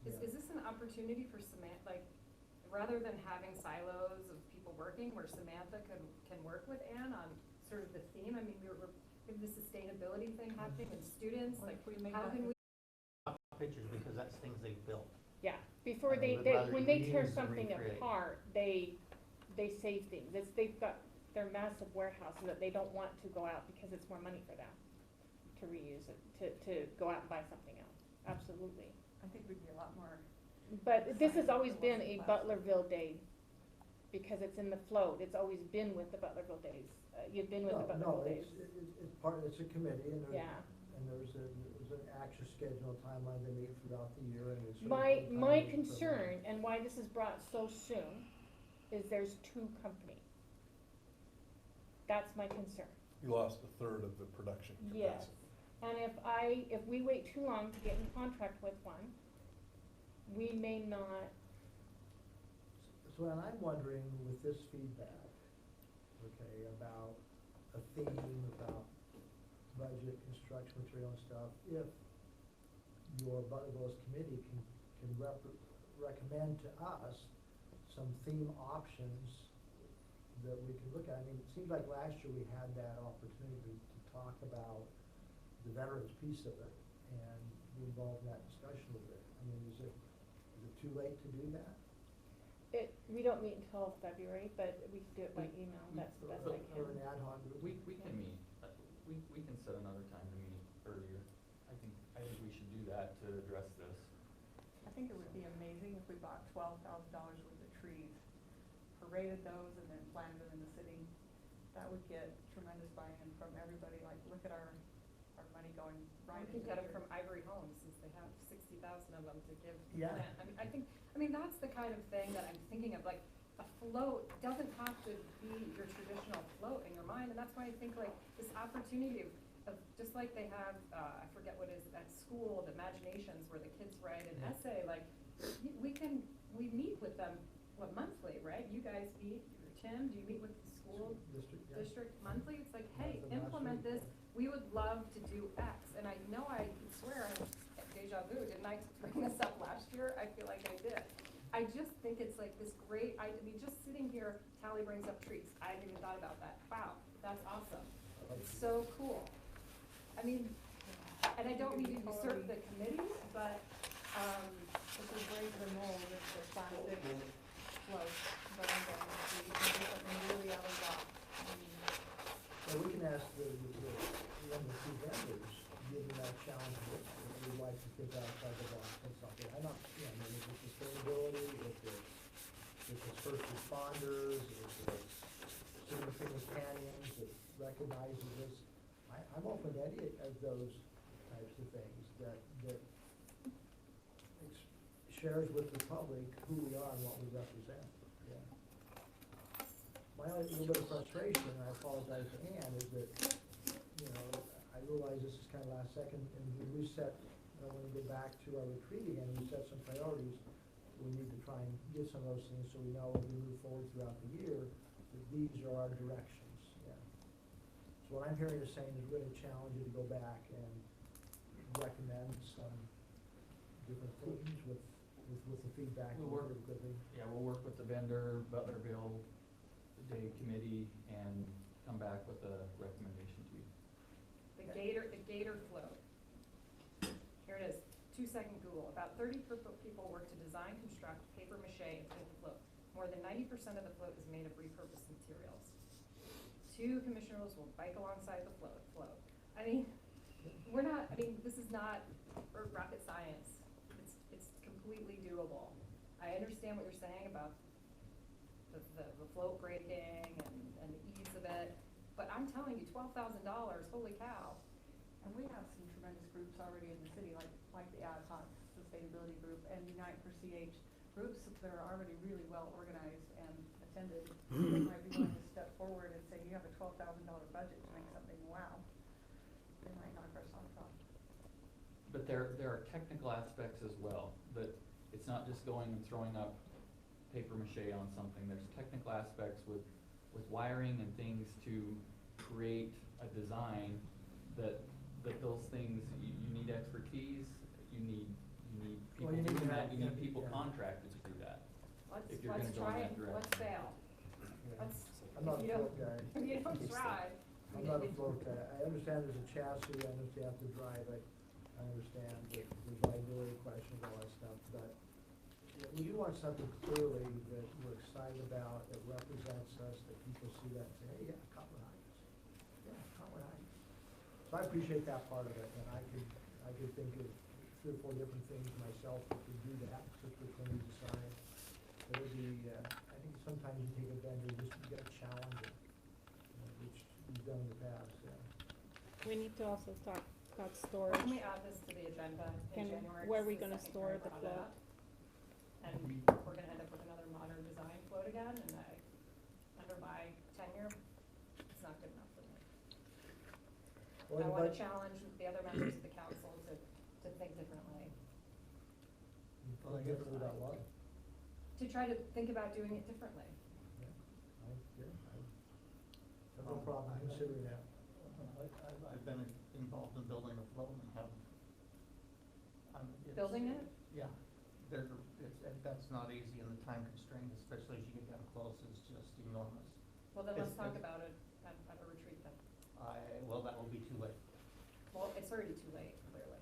Speaker 4: Is this an opportunity for like, rather than having silos of people working, where Samantha can work with Ann on sort of the theme? I mean, we have the sustainability thing happening with students, like, how can we?
Speaker 6: Pictures, because that's things they've built.
Speaker 11: Yeah, before
Speaker 6: And they would rather
Speaker 11: when they tear
Speaker 6: reuse and
Speaker 11: something
Speaker 6: recreate.
Speaker 11: apart, they save things. They've got their massive warehouse that they don't want to go out because it's more money for them to reuse it, to go out and buy something else. Absolutely.
Speaker 4: I think we'd be a lot more.
Speaker 11: But this has always been a Butlerville Day because it's in the float, it's always been with the Butlerville Days, you've been with the
Speaker 1: No,
Speaker 11: Butlerville Days.
Speaker 1: it's part, it's a committee, and there's,
Speaker 11: Yeah.
Speaker 1: and there's an action schedule, timeline they meet throughout the year, and it's.
Speaker 11: My concern, and why this is brought so soon, is there's two companies. That's my concern.
Speaker 5: You lost a third of the production
Speaker 11: Yes,
Speaker 5: capacity.
Speaker 11: and if we wait too long to get in contract with one, we may not,
Speaker 1: So, and I'm wondering with this feedback, okay, about a theme, about budget, construction material and stuff, if your Butlerville's committee can recommend to us some theme options that we can look at. I mean, it seems like last year we had that opportunity to talk about the veterans piece of it and be involved in that discussion with it. I mean, is it too late to do that?
Speaker 11: we don't meet until February, but we can do it by email, that's the best I
Speaker 1: Or an
Speaker 11: can.
Speaker 1: ad hoc group?
Speaker 10: We can meet, we can set another time to meet earlier. I think we should do that to address this.
Speaker 12: I think it would be amazing if we bought $12,000 worth of trees, paraded those and then planted them in the city. That would get tremendous buy-in from everybody, like, look at our money going right
Speaker 4: We
Speaker 12: into
Speaker 4: can get them
Speaker 12: the
Speaker 4: from Ivory Homes, since they have 60,000 of them to give. to
Speaker 1: Yeah.
Speaker 4: plant. I mean, that's the kind of thing that I'm thinking of, like, a float doesn't have to be your traditional float in your mind, and that's why I think, like, this opportunity of just like they have, I forget what is, at school, the imaginations, where the kids write an essay, like, we meet with them, monthly, right? You guys meet, Tim, do you meet with the school district monthly? It's like, hey,
Speaker 1: Last
Speaker 4: implement
Speaker 1: week,
Speaker 4: this, we would love to do X, and I know I swear I'm at deja vu, didn't I bring this up last year? I feel like I did. I just think it's like this great, I mean, just sitting here, Tally brings up trees, I hadn't even thought about that, wow, that's awesome, it's so cool. I mean, and I don't mean to usurp the committee, but,
Speaker 12: If we break the mold, it's the plastic float, but I'm going to see, we can do something really out of the box.
Speaker 1: Well, we can ask the two vendors, given that challenge, if we'd like to think outside the box and something. I'm not, I mean, if it's sustainability, if it's first responders, if it's Silver Fingers Canyons that recognizes this, I'm open to any of those types of things that shares with the public who we are and what we represent, yeah. My only little bit of frustration, and I apologize to Ann, is that, I realize this is kind of last second, and we set, when we go back to our retreat again, we set some priorities. We need to try and get some of those things so we know as we move forward throughout the year, that these are our directions, yeah. So what I'm hearing is saying is really challenge you to go back and recommend some different things with the feedback.
Speaker 10: We'll work, we'll work with the vendor, Butlerville Day Committee, and come back with a recommendation to you.
Speaker 4: the gator float. Here it is, 2-second Google. About 30 people work to design, construct, paper mache, and paint the float. More than 90% of the float is made of repurposed materials. 2 commissioners will bike alongside the float. I mean, this is not rocket science. It's completely doable. I understand what you're saying about the float breaking and the ease of it, but I'm telling you, $12,000, holy cow.
Speaker 12: And we have some tremendous groups already in the city, like the Ad Hoc Sustainability Group and Unite for CH, groups that are already really well organized and attended. They might be willing to step forward and say, you have a $12,000 budget to make something wow. They might knock our socks off.
Speaker 10: But there are technical aspects as well, that it's not just going and throwing up paper mache on something. There's technical aspects with wiring and things to create a design that those things, you need expertise, you need people
Speaker 1: Well, you need
Speaker 10: doing
Speaker 1: to
Speaker 10: that,
Speaker 1: have-
Speaker 10: you need people
Speaker 1: yeah.
Speaker 10: contracted to do that. If you're
Speaker 4: Let's
Speaker 10: gonna go in
Speaker 4: try
Speaker 10: that
Speaker 4: it,
Speaker 10: direction.
Speaker 4: let's fail.
Speaker 1: Yeah.
Speaker 4: Let's,
Speaker 1: I'm not
Speaker 4: if
Speaker 1: a
Speaker 4: you don't,
Speaker 1: float guy.
Speaker 4: if you don't try.
Speaker 1: I'm not a float guy. I understand there's a chassis, I understand you have to drive it, I understand that there's liability questions, all that stuff, but we do want something clearly that we're excited about, that represents us, that people see that and say, hey, yeah, Cottonwood Heights. Yeah, Cottonwood Heights. So I appreciate that part of it, and I could think of 3 or 4 different things myself that could do that, just which one we decide. It would be, I think sometimes you take a vendor, just you gotta challenge it, which you've done in the past, yeah.
Speaker 11: We need to also talk about
Speaker 4: Well,
Speaker 11: storage.
Speaker 4: can we add this to the agenda in
Speaker 11: Can-
Speaker 4: January?
Speaker 11: where
Speaker 4: 'Cause
Speaker 11: we
Speaker 4: the
Speaker 11: gonna
Speaker 4: second
Speaker 11: store
Speaker 4: Karen
Speaker 11: the
Speaker 4: brought it
Speaker 11: float?
Speaker 4: up. And we're gonna end up with another modern design float again, and under my tenure, it's not good enough for me.
Speaker 1: Well,
Speaker 4: I wanna
Speaker 1: but-
Speaker 4: challenge the other members of the council to think differently,
Speaker 1: You
Speaker 6: Well, I
Speaker 1: think
Speaker 6: guess
Speaker 1: differently about what?
Speaker 4: to try to think about doing it differently.
Speaker 1: Yeah, I have no
Speaker 6: Um,
Speaker 1: problem
Speaker 6: I-
Speaker 1: considering that.
Speaker 6: I've been involved in building a float and have.
Speaker 4: Building it?
Speaker 6: Yeah, that's not easy and the time constraint, especially as you get down close, is just enormous.
Speaker 4: Well, then let's
Speaker 6: It's-
Speaker 4: talk
Speaker 6: it's-
Speaker 4: about it at a retreat then.
Speaker 6: Well, that will be too late.
Speaker 4: Well, it's already too late, clearly.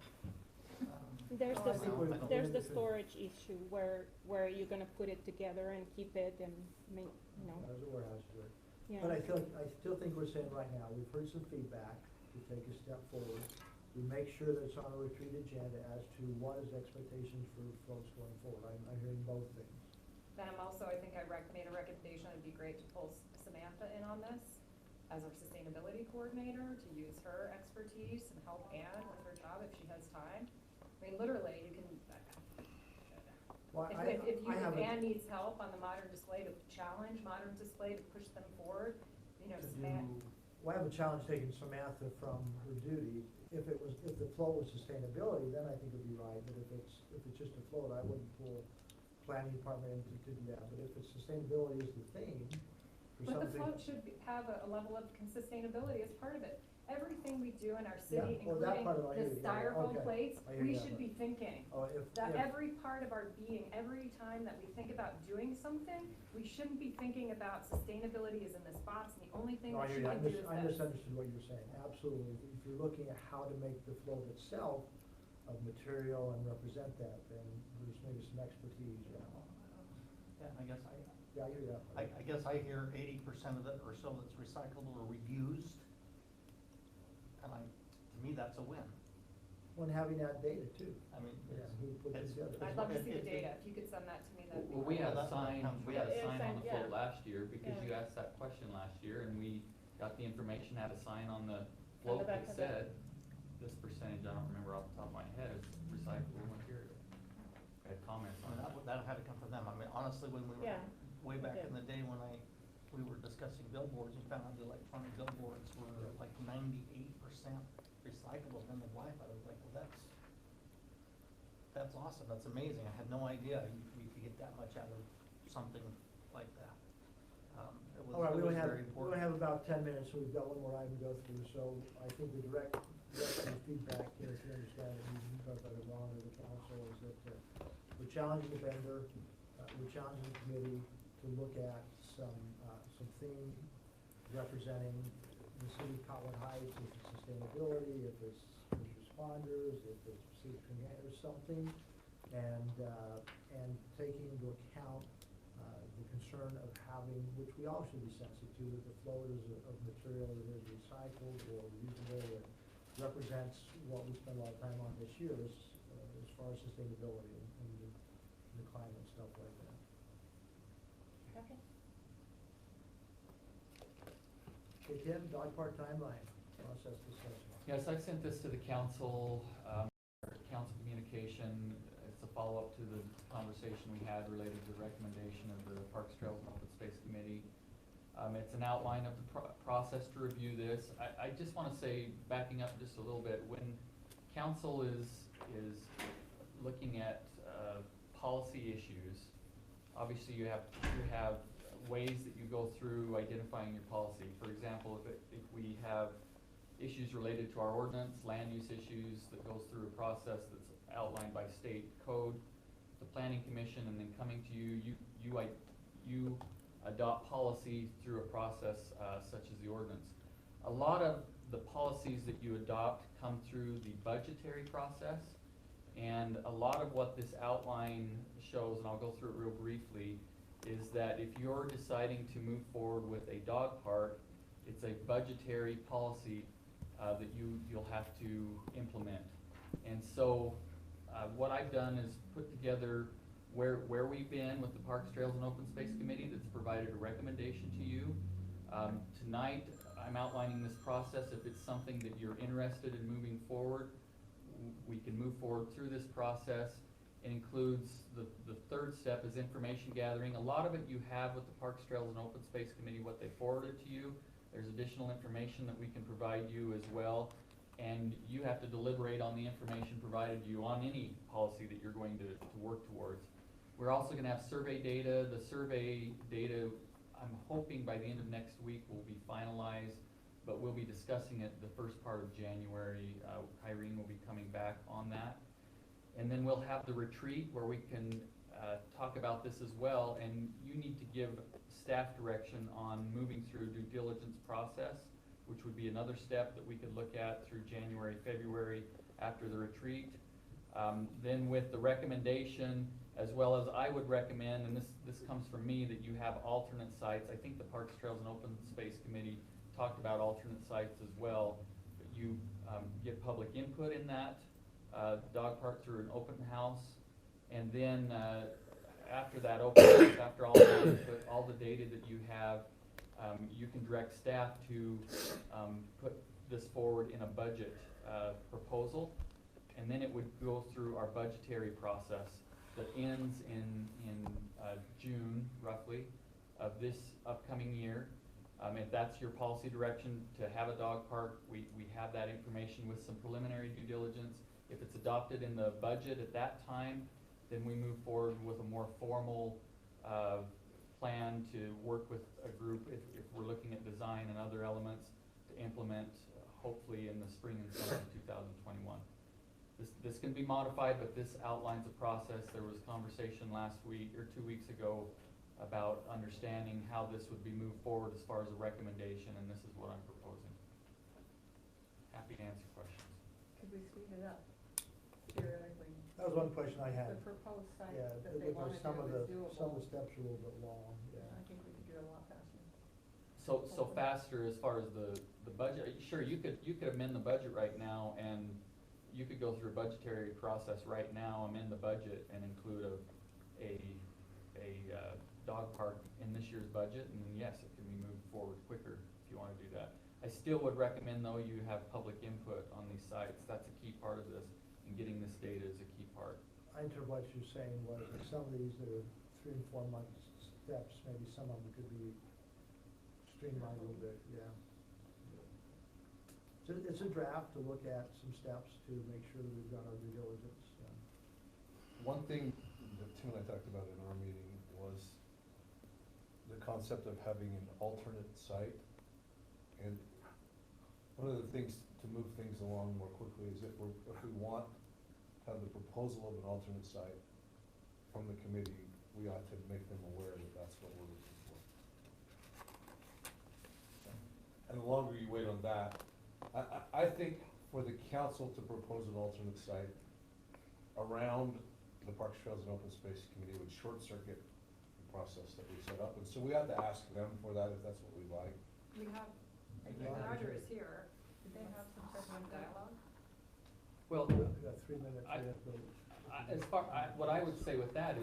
Speaker 11: There's
Speaker 1: Well, I
Speaker 11: the,
Speaker 1: think we're-
Speaker 11: there's the
Speaker 1: we're-
Speaker 11: storage issue where you're gonna put it together and keep it and make, you know,
Speaker 1: There's a warehouse here.
Speaker 11: yeah.
Speaker 1: But I still think we're saying right now, we've heard some feedback, we take a step forward. We make sure that it's on a retreat agenda as to what is expectations for folks going forward. I'm hearing both things.
Speaker 4: Then I'm also, I think I made a recommendation, it'd be great to pull Samantha in on this as our sustainability coordinator, to use her expertise and help Ann with her job if she has time. I mean, literally, you can,
Speaker 1: Well,
Speaker 4: if
Speaker 1: I haven't-
Speaker 4: Ann needs help on the modern display, to challenge modern display, to push them forward, you know,
Speaker 1: to
Speaker 4: Samantha.
Speaker 1: do, well, I have a challenge taking Samantha from her duty. If the flow was sustainability, then I think it'd be right, but if it's just a float, I wouldn't pull planning department in to do that. But if it's sustainability is the theme, for
Speaker 4: But the
Speaker 1: something.
Speaker 4: float should have a level of sustainability as part of it. Everything we do in our city,
Speaker 1: Yeah, well, that
Speaker 4: including
Speaker 1: part of it I hear
Speaker 4: the
Speaker 1: you, yeah,
Speaker 4: styrofoam
Speaker 1: okay.
Speaker 4: plates,
Speaker 1: I hear
Speaker 4: we
Speaker 1: you,
Speaker 4: should
Speaker 1: but-
Speaker 4: be thinking.
Speaker 1: Oh, if,
Speaker 4: That
Speaker 1: if-
Speaker 4: every part of our being, every time that we think about doing something, we shouldn't be thinking about sustainability is in this box, and the only thing
Speaker 1: No, I
Speaker 4: that
Speaker 1: hear
Speaker 4: she
Speaker 1: you.
Speaker 4: can do is
Speaker 1: I
Speaker 4: this.
Speaker 1: misunderstood what you were saying, absolutely. If you're looking at how to make the float itself of material and represent that, then there's maybe some expertise, yeah.
Speaker 6: Yeah, I guess
Speaker 1: Yeah, I hear you.
Speaker 6: I guess I hear 80% of it or so that's recyclable or reused. And to me, that's a win.
Speaker 1: When having that data too.
Speaker 6: I mean,
Speaker 1: Yeah, who put it
Speaker 6: it's-
Speaker 1: together?
Speaker 4: I'd love to see the
Speaker 6: It-
Speaker 4: data, if you could send that to me, that'd be
Speaker 10: Well, we
Speaker 4: great.
Speaker 10: had a
Speaker 6: That
Speaker 10: sign,
Speaker 6: comes
Speaker 10: we
Speaker 6: from-
Speaker 10: had a
Speaker 11: Yeah,
Speaker 10: sign on the
Speaker 11: yeah.
Speaker 10: float last year, because
Speaker 11: Yeah.
Speaker 10: you asked that question last year, and we got the information, had a sign on the
Speaker 11: On
Speaker 10: float
Speaker 11: the back
Speaker 10: that
Speaker 11: of it.
Speaker 10: said, this percentage, I don't remember off the top of my head, is recyclable material. I had comments
Speaker 6: I
Speaker 10: on
Speaker 6: mean,
Speaker 10: that.
Speaker 6: that had to come from them. I mean, honestly, when we were,
Speaker 11: Yeah,
Speaker 6: way back
Speaker 11: did.
Speaker 6: in the day when we were discussing billboards, we found out the electronic billboards were like 98% recyclable end of life. I was like, well, that's awesome, that's amazing. I had no idea you could get that much out of something like that.
Speaker 1: All right,
Speaker 6: It
Speaker 1: we
Speaker 6: was
Speaker 1: only have,
Speaker 6: very
Speaker 1: we
Speaker 6: important.
Speaker 1: only have about 10 minutes, so we've got one more item to go through. So I think the direct feedback here, if you understand it, you can talk about it wrong to the council, is that we're challenging the vendor, we're challenging the committee to look at some theme representing the city of Cottonwood Heights, if it's sustainability, if it's first responders, if it's city commander, something, and taking into account the concern of having, which we all should be sensitive to, that the float is of material that is recycled or reusable, that represents what we spend a lot of time on this year as far as sustainability and the climate stuff like that.
Speaker 11: Okay.
Speaker 1: Okay, Tim, dog park timeline, process discussion.
Speaker 10: Yes, I sent this to the council, council communication. It's a follow-up to the conversation we had related to the recommendation of the Parks, Trails, and Open Space Committee. It's an outline of the process to review this. I just wanna say, backing up just a little bit, when council is looking at, policy issues, obviously you have ways that you go through identifying your policy. For example, if we have issues related to our ordinance, land use issues, that goes through a process that's outlined by state code, the planning commission, and then coming to you adopt policy through a process such as the ordinance. A lot of the policies that you adopt come through the budgetary process, and a lot of what this outline shows, and I'll go through it real briefly, is that if you're deciding to move forward with a dog park, it's a budgetary policy that you'll have to implement. And so what I've done is put together where we've been with the Parks, Trails, and Open Space Committee that's provided a recommendation to you. Tonight, I'm outlining this process. If it's something that you're interested in moving forward, we can move forward through this process. It includes, the third step is information gathering. A lot of it you have with the Parks, Trails, and Open Space Committee, what they forwarded to you. There's additional information that we can provide you as well. And you have to deliberate on the information provided to you on any policy that you're going to work towards. We're also gonna have survey data. The survey data, I'm hoping by the end of next week will be finalized, but we'll be discussing it the first part of January. Irene will be coming back on that. And then we'll have the retreat where we can talk about this as well, and you need to give staff direction on moving through due diligence process, which would be another step that we could look at through January, February after the retreat. Then with the recommendation, as well as I would recommend, and this comes from me, that you have alternate sites. I think the Parks, Trails, and Open Space Committee talked about alternate sites as well. But you get public input in that dog park through an open house, and then after that open house, after all the input, all the data that you have, you can direct staff to put this forward in a budget proposal, and then it would go through our budgetary process that ends in June, roughly, of this upcoming year. If that's your policy direction to have a dog park, we have that information with some preliminary due diligence. If it's adopted in the budget at that time, then we move forward with a more formal plan to work with a group if we're looking at design and other elements to implement hopefully in the spring and summer of 2021. This can be modified, but this outlines a process. There was conversation last week or 2 weeks ago about understanding how this would be moved forward as far as a recommendation, and this is what I'm proposing. Happy to answer questions.
Speaker 12: Could we speed it up theoretically?
Speaker 1: That was one question I had.
Speaker 12: The proposed site
Speaker 1: Yeah,
Speaker 12: that
Speaker 1: it
Speaker 12: they
Speaker 1: looked
Speaker 12: wanna
Speaker 1: like some of
Speaker 12: do
Speaker 1: the,
Speaker 12: is doable.
Speaker 1: some of the steps are a little bit long, yeah.
Speaker 12: I think we could do it a lot faster.
Speaker 10: So faster as far as the budget, sure, you could amend the budget right now, and you could go through a budgetary process right now, amend the budget and include a dog park in this year's budget, and then yes, it can be moved forward quicker if you wanna do that. I still would recommend though you have public input on these sites. That's a key part of this, and getting this data is a key part.
Speaker 1: I interpret what you're saying was that some of these that are 3 and 4 month steps, maybe some of them could be streamlined a little bit, yeah. So it's a draft to look at some steps to make sure that we've done our due diligence.
Speaker 5: One thing that Tim and I talked about in our meeting was the concept of having an alternate site. And one of the things to move things along more quickly is if we want to have the proposal of an alternate site from the committee, we ought to make them aware that that's what we're looking for. And the longer you wait on that, I think for the council to propose an alternate site around the Parks, Trails, and Open Space Committee would short circuit the process that we set up. And so we have to ask them for that if that's what we like.
Speaker 4: We have,
Speaker 1: Yeah.
Speaker 4: Roger is here.
Speaker 12: Did they have some type of dialogue?
Speaker 10: Well,
Speaker 1: We've got 3 minutes.
Speaker 10: I-
Speaker 1: we have to-
Speaker 10: what I would say with that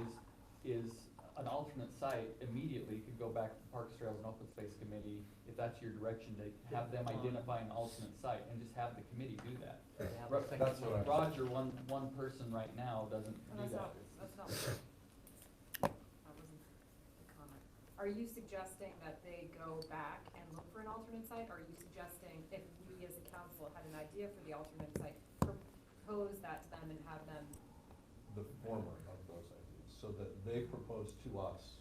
Speaker 10: is an alternate site immediately could go back to the Parks, Trails, and Open Space Committee, if that's your direction, to have them identify an alternate site and just have the committee do that.
Speaker 5: That's what I.
Speaker 10: Roger, one person right now doesn't do that.
Speaker 4: That's not, that wasn't the comment. Are you suggesting that they go back and look for an alternate site? Or are you suggesting if we as a council had an idea for the alternate site, propose that to them and have them?
Speaker 5: The former of those ideas, so that they propose to us.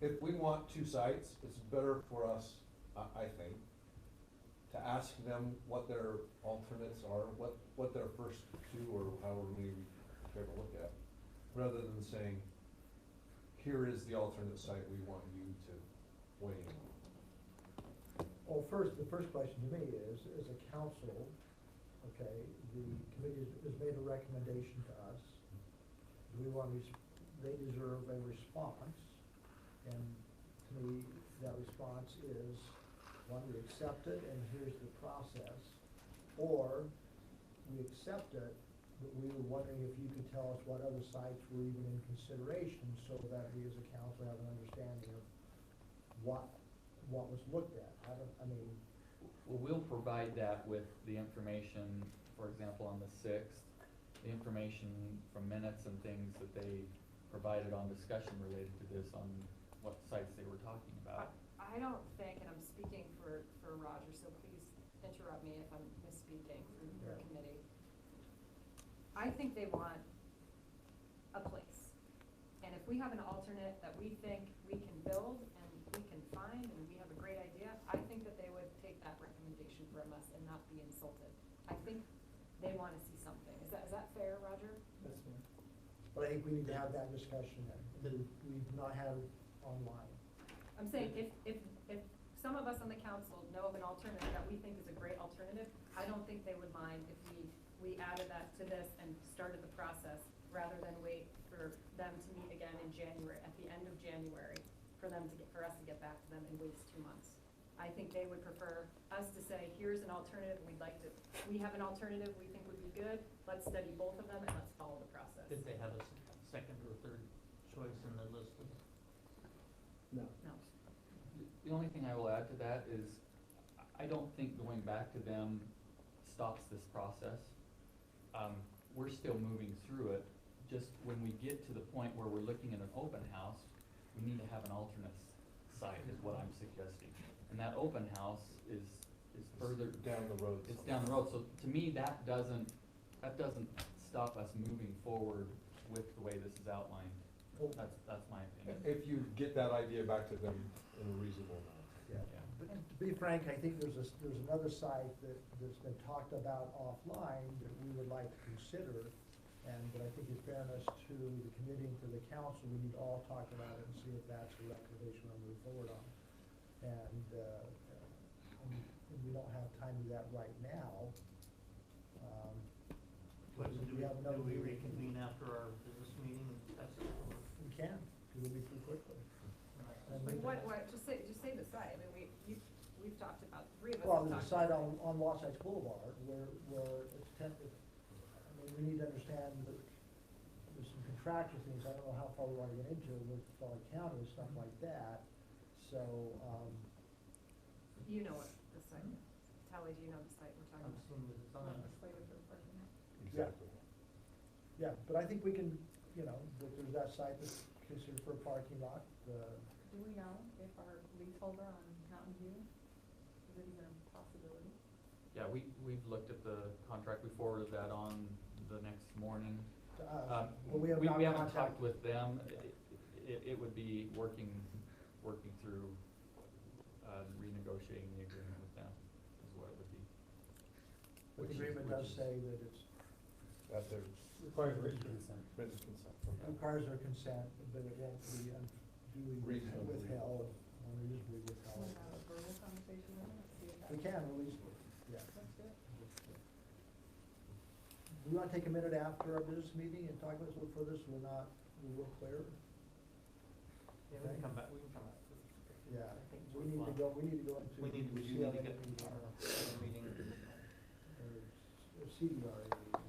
Speaker 5: If we want 2 sites, it's better for us, I think, to ask them what their alternates are, what their first 2 or however many we care to look at, rather than saying, here is the alternate site we want you to weigh in on.
Speaker 1: Well, the first question to me is, as a council, okay, the committee has made a recommendation to us. Do we want, they deserve a response, and to me, that response is, one, we accept it, and here's the process, or we accept it, but we were wondering if you could tell us what other sites were even in consideration, so that we as a council have an understanding of what was looked at. I mean,
Speaker 10: Well, we'll provide that with the information, for example, on the sixth, the information from minutes and things that they provided on discussion related to this, on what sites they were talking about.
Speaker 4: I don't think, and I'm speaking for Roger, so please interrupt me if I'm misspeaking for your
Speaker 1: Yeah.
Speaker 4: committee. I think they want a place. And if we have an alternate that we think we can build and we can find and we have a great idea, I think that they would take that recommendation from us and not be insulted. I think they wanna see something. Is that fair, Roger?
Speaker 3: That's fair.
Speaker 1: but I think we need to have that discussion then. We've not had it online.
Speaker 4: I'm saying if some of us on the council know of an alternative that we think is a great alternative, I don't think they would mind if we added that to this and started the process, rather than wait for them to meet again in January, at the end of January, for us to get back to them and waste 2 months. I think they would prefer us to say, here's an alternative, we have an alternative we think would be good, let's study both of them and let's follow the process.
Speaker 6: Did they have a second or third choice in the list of?
Speaker 3: No.
Speaker 4: No.
Speaker 10: The only thing I will add to that is, I don't think going back to them stops this process. We're still moving through it, just when we get to the point where we're looking at an open house, we need to have an alternate site, is what I'm suggesting. And that open house is further.
Speaker 5: Down the road.
Speaker 10: It's down the road, so to me, that doesn't stop us moving forward with the way this is outlined. That's my opinion.
Speaker 5: If you get that idea back to them in a reasonable amount.
Speaker 1: Yeah. But to be frank, I think there's another site that's been talked about offline that we would like to consider. But I think in fairness to the committee and to the council, we need to all talk about it and see if that's a recommendation we'll move forward on. And we don't have time to do that right now.
Speaker 6: Do
Speaker 1: we have another
Speaker 6: we
Speaker 1: meeting.
Speaker 6: reconvene after our business meeting?
Speaker 1: We can, because it'll be through quickly. And we can-
Speaker 4: Just say the site, I mean, we've talked about, 3 of us
Speaker 1: Well,
Speaker 4: have
Speaker 1: there's a
Speaker 4: talked
Speaker 1: site
Speaker 4: about.
Speaker 1: on Wasatch Boulevard where it's I mean, we need to understand that there's some contractual things, I don't know how far we wanna get into it with Raleigh County and stuff like that, so,
Speaker 4: You know what the site is. Tally, do you know the site we're talking
Speaker 6: I'm
Speaker 4: about?
Speaker 6: seeing the design.
Speaker 12: Slated for the parking lot.
Speaker 5: Exactly.
Speaker 1: yeah, but I think we can, that there's that site that's considered for a parking lot,
Speaker 12: Do we know if our leaseholder on Mountain View, is it even a possibility?
Speaker 10: Yeah, we've looked at the contract, we forwarded that on the next morning.
Speaker 1: to us. But we have
Speaker 10: We
Speaker 1: not
Speaker 10: haven't
Speaker 1: contacted-
Speaker 10: talked with them, it would be working through, renegotiating the agreement with them, is what it would be.
Speaker 1: But the agreement does say that it's,
Speaker 5: That there
Speaker 8: Requires written consent.
Speaker 5: written consent from them.
Speaker 1: requires their consent, but it won't be unduly
Speaker 5: Reasonably.
Speaker 1: withheld, unreasonably
Speaker 12: Can we
Speaker 1: withheld.
Speaker 12: have a verbal conversation with them, see if that's.
Speaker 1: We can, at least, yeah.
Speaker 12: Let's do it.
Speaker 1: Do you wanna take a minute after our business meeting and talk about this a little further, so we're clear?
Speaker 6: Yeah, we can come back.
Speaker 1: Yeah,
Speaker 6: I think it's
Speaker 1: we need to
Speaker 6: worthwhile.
Speaker 1: go into.
Speaker 6: We do need to
Speaker 1: CLA
Speaker 6: get
Speaker 1: meeting,
Speaker 6: our meeting.
Speaker 1: or CDRA meeting.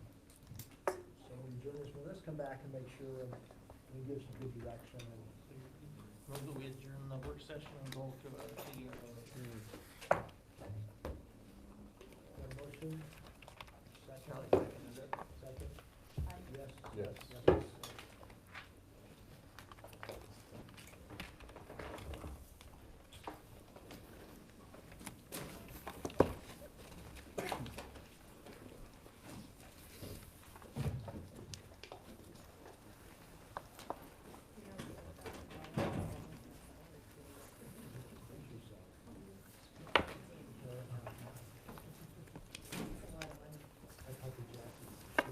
Speaker 1: So we adjourn this, well, let's come back and make sure and give some good direction and.
Speaker 6: Move that we adjourn the work session and go to our CDRA meeting.
Speaker 1: Got a motion? Second?
Speaker 6: Charlie seconded it.
Speaker 1: Second? Yes?
Speaker 5: Yes.
Speaker 1: Yes.